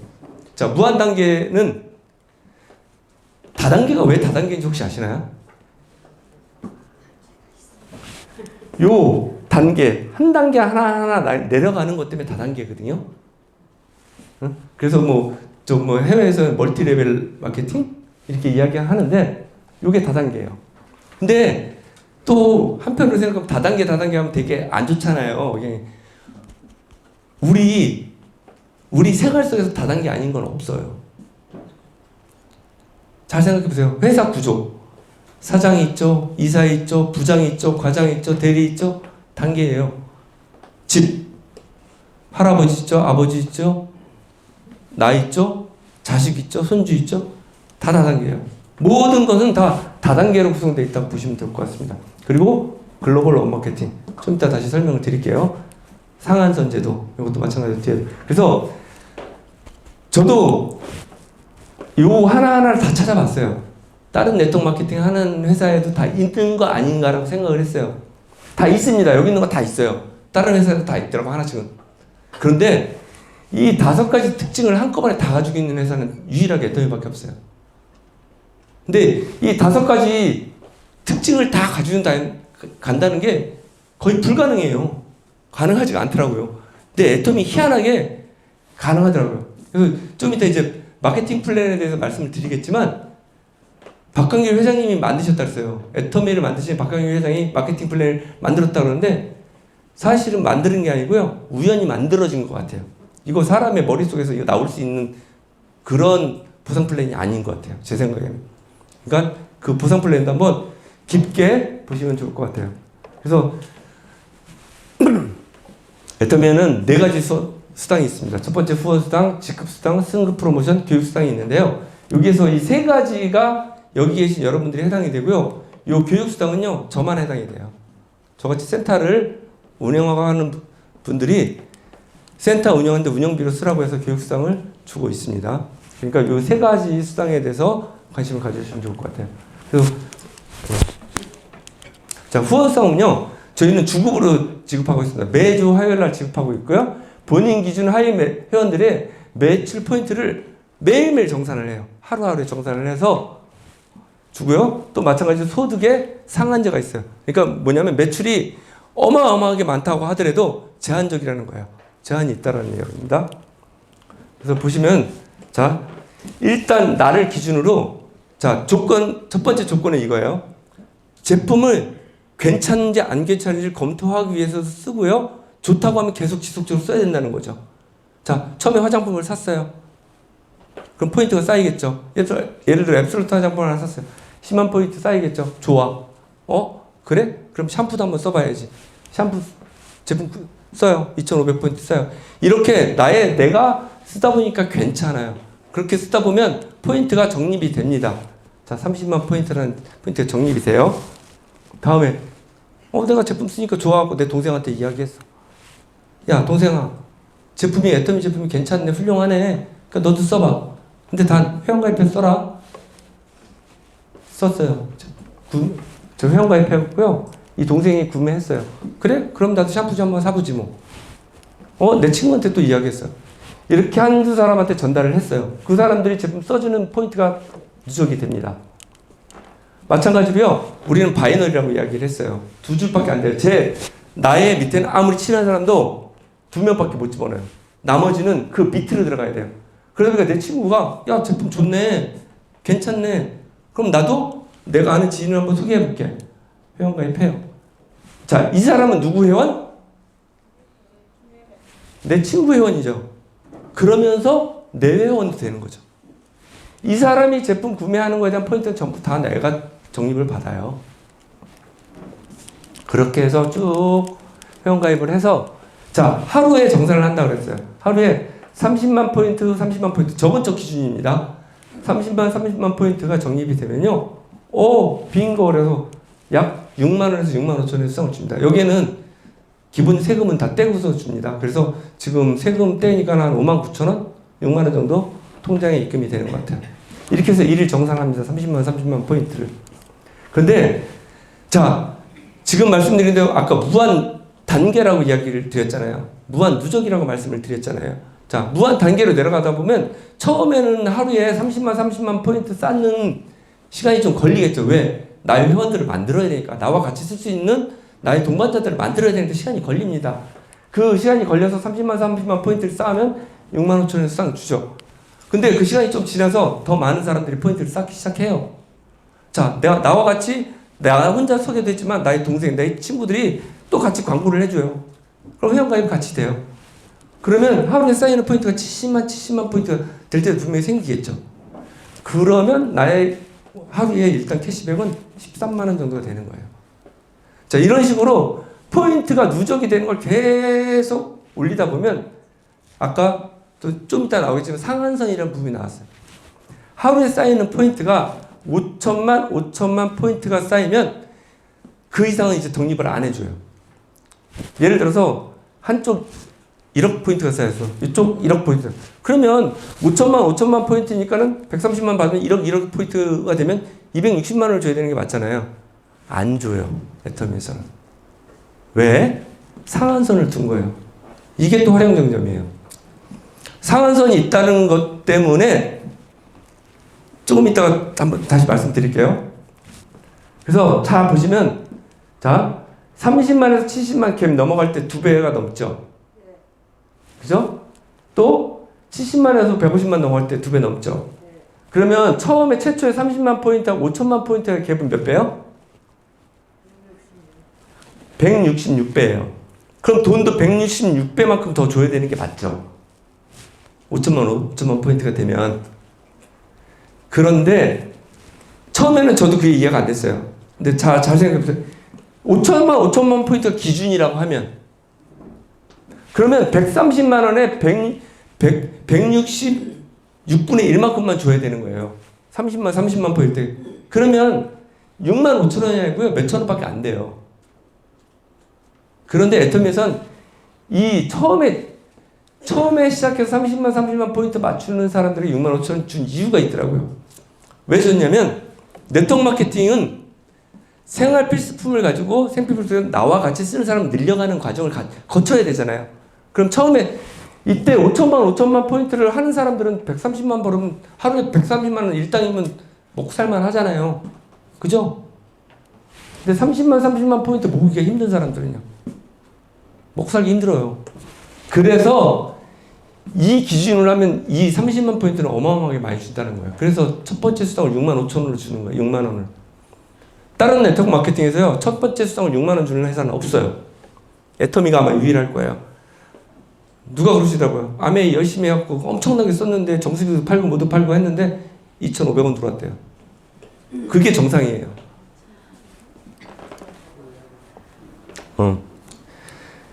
자, 무한 단계는 다단계가 왜 다단계인지 혹시 아시나요? 요 단계, 한 단계 하나하나 내려가는 것 때문에 다단계거든요. 응? 그래서 좀 해외에서 멀티 레벨 마케팅 이렇게 이야기하는데 이게 다단계예요. 근데 또 한편으로 생각하면 다단계 하면 되게 안 좋잖아요. 이게 우리 생활 속에서 다단계 아닌 건 없어요. 잘 생각해 보세요. 회사 구조. 사장이 있죠, 이사이 있죠, 부장이 있죠, 과장이 있죠, 대리 있죠. 단계예요. 집. 할아버지 있죠, 아버지 있죠, 나 있죠, 자식 있죠, 손주 있죠. 다 다단계예요. 모든 것은 다 다단계로 구성되어 있다고 보시면 될 것 같습니다. 그리고 글로벌 마케팅. 좀 이따 다시 설명을 드릴게요. 상한선 제도. 이것도 마찬가지로 뒤에. 그래서 저도 요 하나하나를 다 찾아봤어요. 다른 네트워크 마케팅 하는 회사에도 다 있는 거 아닌가라고 생각을 했어요. 다 있습니다. 여기 있는 거 다 있어요. 다른 회사에도 다 있더라고, 하나씩은. 그런데 이 5가지 특징을 한꺼번에 다 가지고 있는 회사는 유일하게 애터미밖에 없어요. 근데 이 5가지 특징을 다 가지고 간다는 게 거의 불가능해요. 가능하지가 않더라고요. 근데 애터미 희한하게 가능하더라고요. 그래서 좀 이따 이제 마케팅 플랜에 대해서 말씀을 드리겠지만 박광길 회장님이 만드셨다 그랬어요. 애터미를 만드신 박광길 회장이 마케팅 플랜을 만들었다 그러는데 사실은 만드는 게 아니고요. 우연히 만들어진 것 같아요. 이거 사람의 머릿속에서 이거 나올 수 있는 그런 보상 플랜이 아닌 것 같아요. 제 생각에는. 그러니까 그 보상 플랜도 한번 깊게 보시면 좋을 것 같아요. 그래서 애터미에는 4가지 수당이 있습니다. 첫 번째 후원수당, 직급수당, 승급 프로모션, 교육수당이 있는데요. 여기에서 이 3가지가 여기 계신 여러분들이 해당이 되고요. 이 교육수당은요. 저만 해당이 돼요. 저같이 센터를 운영하는 분들이 센터 운영하는데 운영비로 쓰라고 해서 교육수당을 주고 있습니다. 그러니까 이 3가지 수당에 대해서 관심을 가져주시면 좋을 것 같아요. 그래서 자, 후원수당은요. 저희는 주급으로 지급하고 있습니다. 매주 화요일날 지급하고 있고요. 본인 기준 하위 회원들의 매출 포인트를 매일매일 정산을 해요. 하루하루에 정산을 해서 주고요. 또 마찬가지로 소득에 상한제가 있어요. 그러니까 뭐냐면 매출이 어마어마하게 많다고 하더라도 제한적이라는 거예요. 제한이 있다라는 얘기입니다. 그래서 보시면 자, 일단 나를 기준으로 자, 첫 번째 조건은 이거예요. 제품을 괜찮은지 안 괜찮은지 검토하기 위해서 쓰고요. 좋다고 하면 계속 지속적으로 써야 된다는 거죠. 자, 처음에 화장품을 샀어요. 그럼 포인트가 쌓이겠죠. 예를 들어 앱솔루트 화장품을 하나 샀어요. 10만 포인트 쌓이겠죠. 좋아. 그래? 그럼 샴푸도 한번 써봐야지. 샴푸 제품 써요. 2,500포인트 써요. 이렇게 내가 쓰다 보니까 괜찮아요. 그렇게 쓰다 보면 포인트가 적립이 됩니다. 자, 30만 포인트라는 포인트가 적립이 돼요. 다음에 내가 제품 쓰니까 좋아하고 내 동생한테 이야기했어. 야, 동생아, 애터미 제품이 괜찮네, 훌륭하네. 그러니까 너도 써봐. 근데 단 회원가입해 써라. 썼어요. 저 회원가입했고요. 이 동생이 구매했어요. 그래? 그럼 나도 샴푸 좀 한번 사보지 뭐. 내 친구한테 또 이야기했어요. 이렇게 한두 사람한테 전달을 했어요. 그 사람들이 제품 써주는 포인트가 누적이 됩니다. 마찬가지로요. 우리는 바이너리라고 이야기를 했어요. 2줄밖에 안 돼요. 나의 밑에는 아무리 친한 사람도 2명밖에 못 집어넣어요. 나머지는 그 밑으로 들어가야 돼요. 그러니까 내 친구가 야, 제품 좋네, 괜찮네. 그럼 나도 내가 아는 지인을 한번 소개해볼게. 회원가입해요. 자, 이 사람은 누구 회원? 내 친구 회원이죠. 그러면서 내 회원도 되는 거죠. 이 사람이 제품 구매하는 거에 대한 포인트는 전부 다 내가 적립을 받아요. 그렇게 해서 쭉 회원가입을 해서 자, 하루에 정산을 한다고 그랬어요. 하루에 30만 포인트, 30만 포인트. 저번 주 기준입니다. 30만 포인트가 적립이 되면요. 빙고 그래서 약 6만 원에서 6만 5천 원의 수당을 줍니다. 여기에는 기본 세금은 다 떼고서 줍니다. 그래서 지금 세금 떼니까 한 5만 9천 원? 6만 원 정도 통장에 입금이 되는 것 같아요. 이렇게 해서 일일 정산합니다. 30만 포인트를. 그런데 자, 지금 말씀드린 대로 아까 무한 단계라고 이야기를 드렸잖아요. 무한 누적이라고 말씀을 드렸잖아요. 자, 무한 단계로 내려가다 보면 처음에는 하루에 30만 포인트 쌓는 시간이 좀 걸리겠죠. 왜? 나의 회원들을 만들어야 되니까. 나와 같이 쓸 수 있는 나의 동반자들을 만들어야 되는데 시간이 걸립니다. 그 시간이 걸려서 30만 포인트를 쌓으면 6만 5천 원에 수당 주죠. 근데 그 시간이 좀 지나서 더 많은 사람들이 포인트를 쌓기 시작해요. 자, 나와 같이 나 혼자 소개됐지만 나의 동생, 나의 친구들이 또 같이 광고를 해줘요. 그럼 회원가입 같이 돼요. 그러면 하루에 쌓이는 포인트가 70만 포인트가 될 때도 분명히 생기겠죠. 그러면 나의 하루에 일단 캐시백은 13만 원 정도가 되는 거예요. 자, 이런 식으로 포인트가 누적이 되는 걸 계속 올리다 보면 아까 또 좀 이따 나오겠지만 상한선이라는 부분이 나왔어요. 하루에 쌓이는 포인트가 5천만 포인트가 쌓이면 그 이상은 이제 독립을 안 해줘요. 예를 들어서 한쪽 1억 포인트가 쌓여서 이쪽 1억 포인트. 그러면 5천만 포인트니까는 130만 받으면 1억 포인트가 되면 260만 원을 줘야 되는 게 맞잖아요. 안 줘요. 애터미에서는. 왜? 상한선을 둔 거예요. 이게 또 활용정점이에요. 상한선이 있다는 것 때문에 조금 이따가 한번 다시 말씀드릴게요. 그래서 자 보시면 자 30만에서 70만 캡 넘어갈 때 2배가 넘죠. 그죠? 또 70만에서 150만 넘어갈 때 2배 넘죠. 그러면 처음에 최초에 30만 포인트하고 5천만 포인트의 갭은 몇 배요? 166배예요. 그럼 돈도 166배만큼 더 줘야 되는 게 맞죠. 5천만 포인트가 되면. 그런데 처음에는 저도 그게 이해가 안 됐어요. 근데 잘 생각해보세요. 5천만 포인트가 기준이라고 하면 그러면 130만 원에 166분의 1만큼만 줘야 되는 거예요. 30만 포인트. 그러면 6만 5천 원이 아니고요. 몇천 원밖에 안 돼요. 그런데 애터미에선 이 처음에 시작해서 30만 포인트 맞추는 사람들이 6만 5천 원 준 이유가 있더라고요. 왜 줬냐면 네트워크 마케팅은 생활 필수품을 가지고 생필품을 나와 같이 쓰는 사람을 늘려가는 과정을 거쳐야 되잖아요. 그럼 처음에 이때 5천만 포인트를 하는 사람들은 130만 벌으면 하루에 130만 원 일당이면 먹고 살만 하잖아요. 그죠? 근데 30만 포인트 모으기가 힘든 사람들은요. 먹고 살기 힘들어요. 그래서 이 기준으로 하면 이 30만 포인트는 어마어마하게 많이 준다는 거예요. 그래서 첫 번째 수당을 6만 5천 원으로 주는 거예요. 6만 원을. 다른 네트워크 마케팅에서요. 첫 번째 수당을 6만 원 주는 회사는 없어요. 애터미가 아마 유일할 거예요. 누가 그러시더라고요. 아메이 열심히 해갖고 엄청나게 썼는데 정수기도 팔고 뭐도 팔고 했는데 2,500원 들어왔대요. 그게 정상이에요.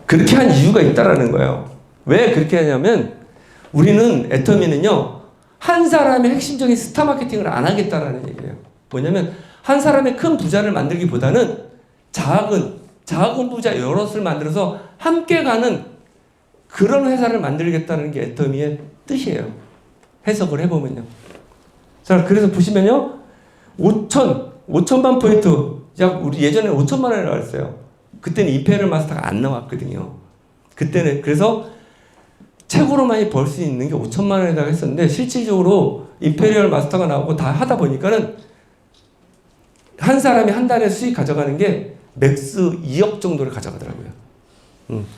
그렇게 한 이유가 있다라는 거예요. 왜 그렇게 하냐면 우리는 애터미는요. 한 사람의 핵심적인 스타 마케팅을 안 하겠다라는 얘기예요. 뭐냐면 한 사람의 큰 부자를 만들기보다는 작은 부자 여럿을 만들어서 함께 가는 그런 회사를 만들겠다는 게 애터미의 뜻이에요. 해석을 해보면요. 자, 그래서 보시면요. 5천만 포인트. 우리 예전에 5천만 원에 나왔어요. 그때는 임페리얼 마스터가 안 나왔거든요. 그때는 그래서 최고로 많이 벌 수 있는 게 5천만 원에다가 했었는데 실질적으로 임페리얼 마스터가 나오고 다 하다 보니까는 한 사람이 한 달에 수익 가져가는 게 맥스 2억 정도를 가져가더라고요.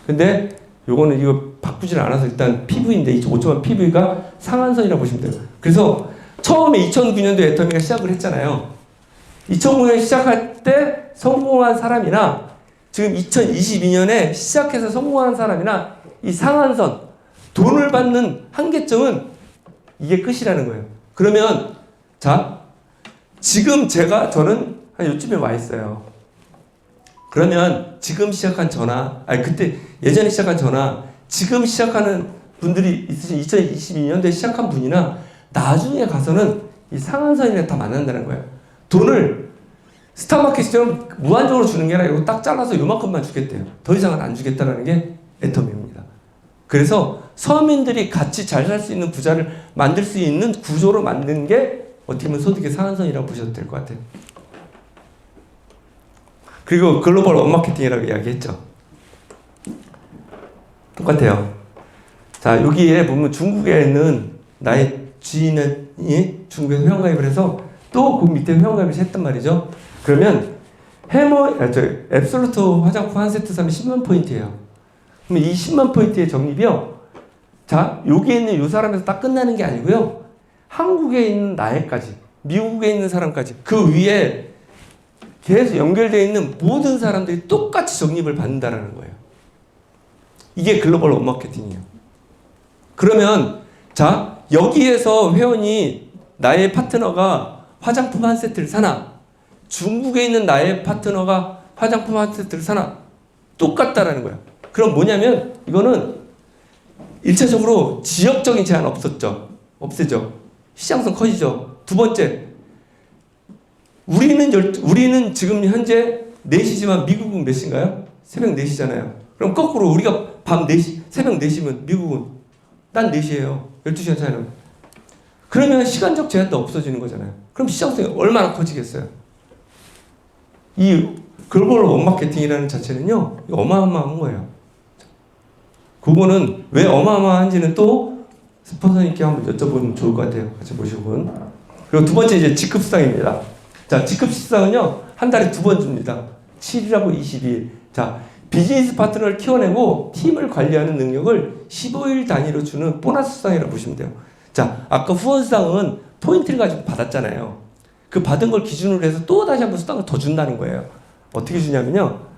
근데 요거는 이거 바꾸질 않아서 일단 PV인데 5천만 PV가 상한선이라고 보시면 돼요. 그래서 처음에 2009년도에 애터미가 시작을 했잖아요. 2009년 시작할 때 성공한 사람이나 지금 2022년에 시작해서 성공한 사람이나 이 상한선, 돈을 받는 한계점은 이게 끝이라는 거예요. 그러면 자, 지금 저는 한 요쯤에 와 있어요. 그러면 지금 시작한 저나 그때 예전에 시작한 저나 지금 시작하는 분들이 있으신 2022년도에 시작한 분이나 나중에 가서는 이 상한선이랑 다 만난다는 거예요. 돈을 스타마켓처럼 무한적으로 주는 게 아니라 이거 딱 잘라서 요만큼만 주겠대요. 더 이상은 안 주겠다는 게 애터미입니다. 그래서 서민들이 같이 잘 살 수 있는 부자를 만들 수 있는 구조로 만든 게 어떻게 보면 소득의 상한선이라고 보셔도 될 것 같아요. 그리고 글로벌 원마케팅이라고 이야기했죠. 똑같아요. 자, 여기에 보면 중국에 있는 나의 지인이 중국에서 회원가입을 해서 또 그 밑에 회원가입을 했단 말이죠. 그러면 앱솔루트 화장품 한 세트 사면 10만 포인트예요. 그럼 이 10만 포인트의 적립이요. 자, 여기에 있는 이 사람에서 딱 끝나는 게 아니고요. 한국에 있는 나에까지, 미국에 있는 사람까지, 그 위에 계속 연결되어 있는 모든 사람들이 똑같이 적립을 받는다라는 거예요. 이게 글로벌 원마케팅이에요. 그러면 자, 여기에서 회원이 나의 파트너가 화장품 한 세트를 사나, 중국에 있는 나의 파트너가 화장품 한 세트를 사나, 똑같다라는 거예요. 그럼 뭐냐면 이거는 1차적으로 지역적인 제한 없애죠. 시장성 커지죠. 두 번째, 우리는 지금 현재 4시지만 미국은 몇 시인가요? 새벽 4시잖아요. 그럼 거꾸로 우리가 밤 4시, 새벽 4시면 미국은 딴 4시예요. 12시간 차이는. 그러면 시간적 제한도 없어지는 거잖아요. 그럼 시장성이 얼마나 커지겠어요? 이 글로벌 원마케팅이라는 자체는요, 어마어마한 거예요. 그거는 왜 어마어마한지는 또 스폰서님께 한번 여쭤보면 좋을 것 같아요. 같이 보시고. 그리고 두 번째 이제 직급수당입니다. 자, 직급수당은요, 한 달에 2번 줍니다. 7일하고 22일. 자, 비즈니스 파트너를 키워내고 팀을 관리하는 능력을 15일 단위로 주는 보너스 수당이라고 보시면 돼요. 자, 아까 후원 수당은 포인트를 가지고 받았잖아요. 그 받은 걸 기준으로 해서 또 다시 한번 수당을 더 준다는 거예요. 어떻게 주냐면요.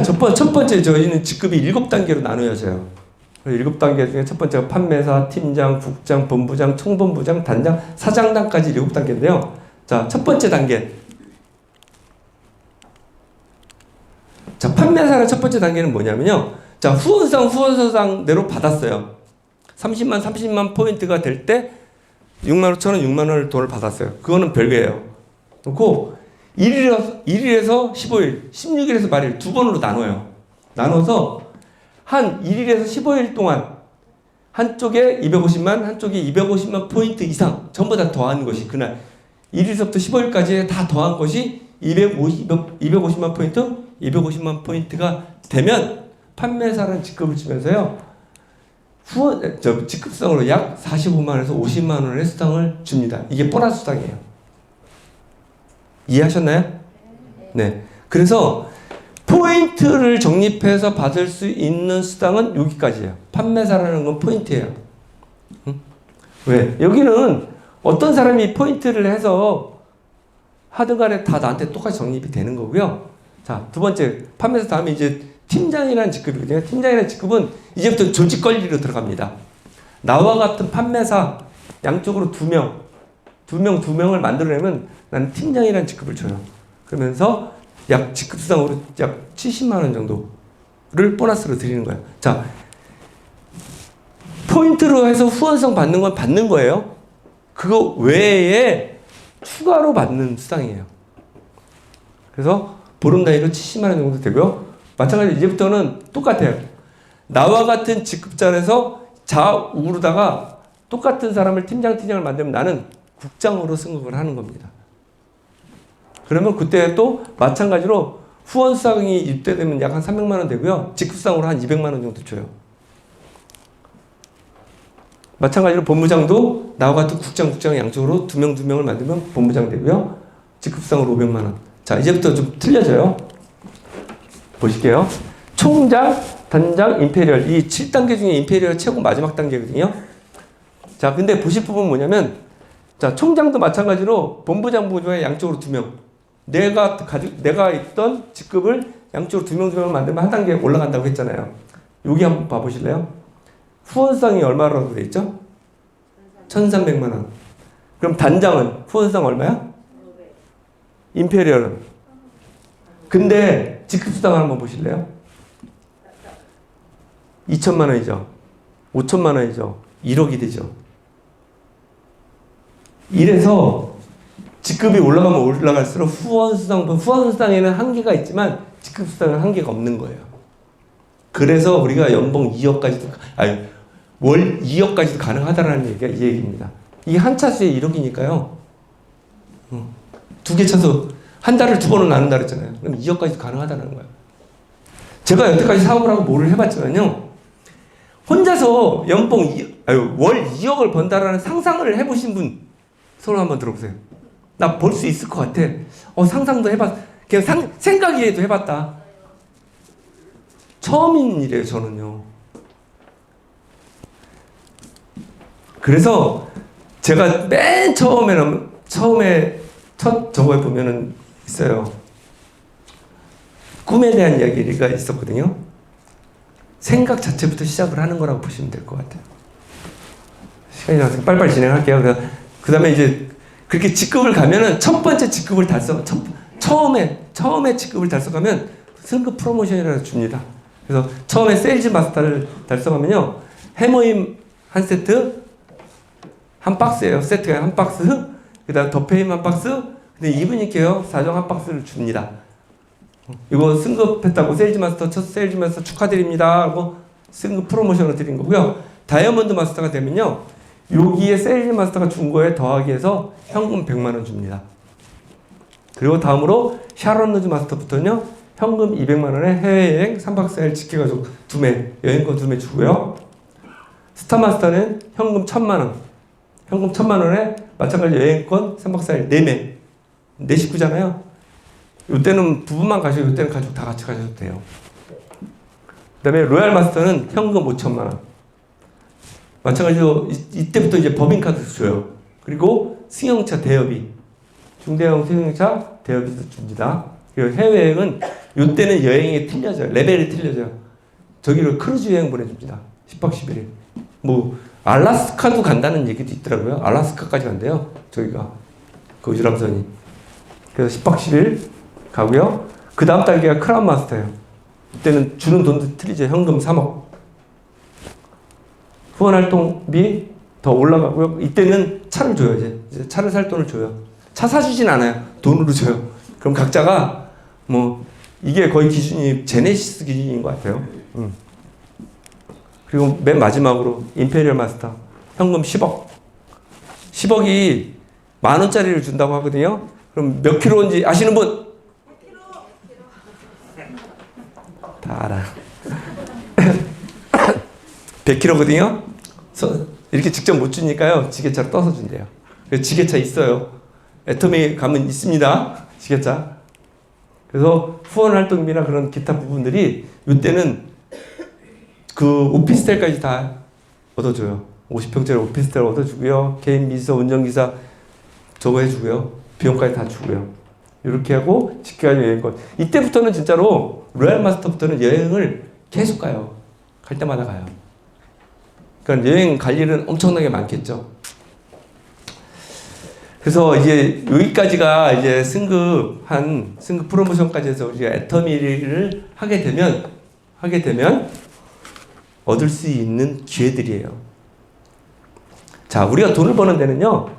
첫 번째 저희는 직급이 7단계로 나누어져요. 7단계 중에 첫 번째가 판매사, 팀장, 국장, 본부장, 총본부장, 단장, 사장단까지 7단계인데요. 자, 첫 번째 단계. 자, 판매사의 첫 번째 단계는 뭐냐면요. 자, 후원서상대로 받았어요. 30만 포인트가 될 때 6만 5천 원, 6만 원을 돈을 받았어요. 그거는 별개예요. 그리고 1일에서 15일, 16일에서 말일 두 번으로 나눠요. 나눠서 한 1일에서 15일 동안 한쪽에 250만, 한쪽에 250만 포인트 이상 전부 다 더한 것이 그날 1일서부터 15일까지 다 더한 것이 250만 포인트, 250만 포인트가 되면 판매사라는 직급을 주면서요. 직급성으로 약 45만 원에서 50만 원의 수당을 줍니다. 이게 보너스 수당이에요. 이해하셨나요? 네. 그래서 포인트를 적립해서 받을 수 있는 수당은 여기까지예요. 판매사라는 건 포인트예요. 응? 왜? 여기는 어떤 사람이 포인트를 해서 하든 간에 다 나한테 똑같이 적립이 되는 거고요. 자, 두 번째, 판매사 다음에 이제 팀장이라는 직급이거든요. 팀장이라는 직급은 이제부터 조직 관리로 들어갑니다. 나와 같은 판매사 양쪽으로 두 명을 만들어내면 나는 팀장이라는 직급을 줘요. 그러면서 약 직급수당으로 약 70만 원 정도를 보너스로 드리는 거예요. 자, 포인트로 해서 후원성 받는 건 받는 거예요. 그거 외에 추가로 받는 수당이에요. 그래서 보름 단위로 70만 원 정도 되고요. 마찬가지로 이제부터는 똑같아요. 나와 같은 직급자에서 좌우로다가 똑같은 사람을 팀장을 만들면 나는 국장으로 승급을 하는 겁니다. 그러면 그때 또 마찬가지로 후원수당이 입대되면 약 한 300만 원 되고요. 직급수당으로 한 200만 원 정도 줘요. 마찬가지로 본부장도 나와 같은 국장 양쪽으로 두 명을 만들면 본부장 되고요. 직급수당으로 500만 원. 자, 이제부터 좀 틀려져요. 보실게요. 총장, 단장, 임페리얼. 이 7단계 중에 임페리얼 최고 마지막 단계거든요. 자, 근데 보실 부분은 뭐냐면, 자, 총장도 마찬가지로 본부장, 부부장의 양쪽으로 2명. 내가 있던 직급을 양쪽으로 2명을 만들면 한 단계 올라간다고 했잖아요. 여기 한번 봐보실래요? 후원수당이 얼마라고 돼 있죠? 1,300만 원. 그럼 단장은 후원수당 얼마야? 임페리얼은? 근데 직급수당 한번 보실래요? 2천만 원이죠. 5천만 원이죠. 1억이 되죠. 이래서 직급이 올라가면 올라갈수록 후원수당에는 한계가 있지만 직급수당에는 한계가 없는 거예요. 그래서 우리가 연봉 2억까지도, 월 2억까지도 가능하다라는 얘기가 이 얘기입니다. 이게 한 차수에 1억이니까요. 두 개 차수, 한 달을 2번을 나눈다 그랬잖아요. 그럼 2억까지도 가능하다는 거예요. 제가 여태까지 사업을 하고 뭐를 해봤지만요. 혼자서 월 2억을 번다라는 상상을 해보신 분, 손을 한번 들어보세요. 나 벌 수 있을 것 같아. 상상도 해봤, 그냥 생각이라도 해봤다. 처음인 일이에요, 저는요. 그래서 제가 맨 처음에 첫 저거에 보면은 있어요. 꿈에 대한 이야기가 있었거든요. 생각 자체부터 시작을 하는 거라고 보시면 될 것 같아요. 시간이 나서 빨리빨리 진행할게요. 그 다음에 이제 그렇게 직급을 가면은 첫 번째 직급을 처음에 직급을 달성하면 승급 프로모션이라고 줍니다. 그래서 처음에 세일즈 마스터를 달성하면요. 해머임 한 세트, 한 박스예요. 세트가 한 박스, 그 다음 더페임 한 박스, 근데 이브닝 케어 4종 한 박스를 줍니다. 이거 승급했다고 세일즈 마스터, 첫 세일즈 마스터 축하드립니다 하고 승급 프로모션을 드린 거고요. 다이아몬드 마스터가 되면요. 여기에 세일즈 마스터가 준 거에 더하기 해서 현금 100만 원 줍니다. 그리고 다음으로 샤론 루즈 마스터부터는요. 현금 200만 원에 해외여행 3박 4일 지켜가지고 2매, 여행권 2매 주고요. 스타 마스터는 현금 1000만 원. 현금 1000만 원에 마찬가지 여행권 3박 4일 4매. 4 식구잖아요. 이때는 부부만 가시고 이때는 가족 다 같이 가셔도 돼요. 그 다음에 로얄 마스터는 현금 5천만 원. 마찬가지로 이때부터 이제 법인카드 줘요. 그리고 승용차 대여비. 중대형 승용차 대여비도 줍니다. 그리고 해외여행은 이때는 여행이 틀려져요. 레벨이 틀려져요. 저기를 크루즈 여행 보내줍니다. 10박 11일. 뭐 알라스카도 간다는 얘기도 있더라고요. 알라스카까지 간대요. 저기가 그 유람선이. 그래서 10박 10일 가고요. 그 다음 단계가 크라운 마스터예요. 이때는 주는 돈도 틀리죠. 현금 3억. 후원 활동비 더 올라가고요. 이때는 차를 줘요. 이제 차를 살 돈을 줘요. 차 사주진 않아요. 돈으로 줘요. 그럼 각자가 뭐 이게 거의 기준이 제네시스 기준인 것 같아요. 그리고 맨 마지막으로 임페리얼 마스터 현금 10억. 10억이 10,000원짜리를 준다고 하거든요. 그럼 몇 킬로인지 아시는 분? 100kg. 다 알아. 100kg거든요. 이렇게 직접 못 주니까요. 지게차로 떠서 준대요. 그래서 지게차 있어요. 애터미 가면 있습니다. 지게차. 그래서 후원 활동비나 그런 기타 부분들이 이때는 그 오피스텔까지 다 얻어줘요. 50평짜리 오피스텔 얻어주고요. 개인 미서 운전기사 저거 해주고요. 비용까지 다 주고요. 이렇게 하고 지켜가지고 여행권. 이때부터는 진짜로 로얄 마스터부터는 여행을 계속 가요. 갈 때마다 가요. 그러니까 여행 갈 일은 엄청나게 많겠죠. 그래서 이제 여기까지가 이제 승급 프로모션까지 해서 우리가 애터미를 하게 되면 얻을 수 있는 기회들이에요. 자, 우리가 돈을 버는 데는요,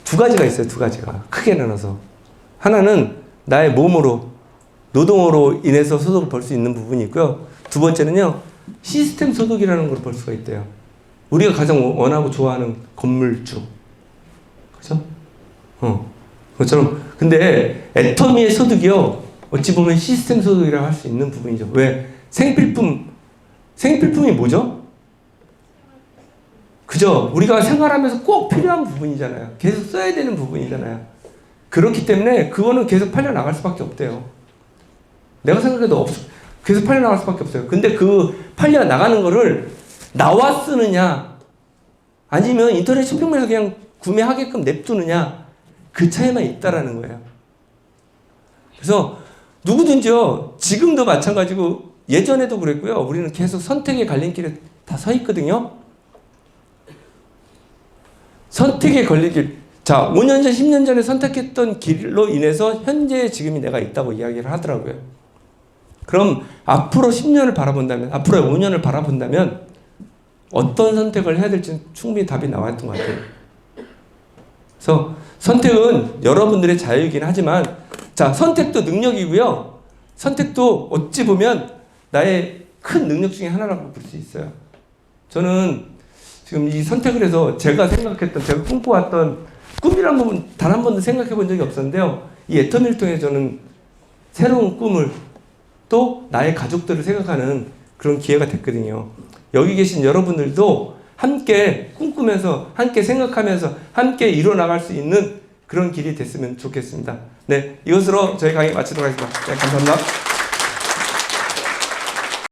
두 가지가 있어요. 두 가지가. 크게 나눠서. 하나는 나의 몸으로, 노동으로 인해서 소득을 벌 수 있는 부분이 있고요. 두 번째는요, 시스템 소득이라는 걸 벌 수가 있대요. 우리가 가장 원하고 좋아하는 건물주. 그죠? 그것처럼. 근데 애터미의 소득이요, 어찌 보면 시스템 소득이라고 할 수 있는 부분이죠. 왜? 생필품이 뭐죠? 그죠? 우리가 생활하면서 꼭 필요한 부분이잖아요. 계속 써야 되는 부분이잖아요. 그렇기 때문에 그거는 계속 팔려나갈 수밖에 없대요. 내가 생각해도 계속 팔려나갈 수밖에 없어요. 근데 그 팔려나가는 거를 나와 쓰느냐 아니면 인터넷 쇼핑몰에서 그냥 구매하게끔 냅두느냐 그 차이만 있다라는 거예요. 그래서 누구든지요. 지금도 마찬가지고 예전에도 그랬고요. 우리는 계속 선택의 갈림길에 다 서 있거든요. 선택의 걸리길. 자, 5년 전, 10년 전에 선택했던 길로 인해서 현재 지금이 내가 있다고 이야기를 하더라고요. 그럼 앞으로 10년을 바라본다면, 앞으로 5년을 바라본다면 어떤 선택을 해야 될지 충분히 답이 나왔던 것 같아요. 그래서 선택은 여러분들의 자유이긴 하지만, 자, 선택도 능력이고요. 선택도 어찌 보면 나의 큰 능력 중에 하나라고 볼 수 있어요. 저는 지금 이 선택을 해서 제가 생각했던, 제가 꿈꿔왔던 꿈이란 부분 단 한 번도 생각해 본 적이 없었는데요. 이 애터미를 통해 저는 새로운 꿈을 또 나의 가족들을 생각하는 그런 기회가 됐거든요. 여기 계신 여러분들도 함께 꿈꾸면서, 함께 생각하면서, 함께 이뤄나갈 수 있는 그런 길이 됐으면 좋겠습니다. 네, 이것으로 저희 강의 마치도록 하겠습니다. 네, 감사합니다.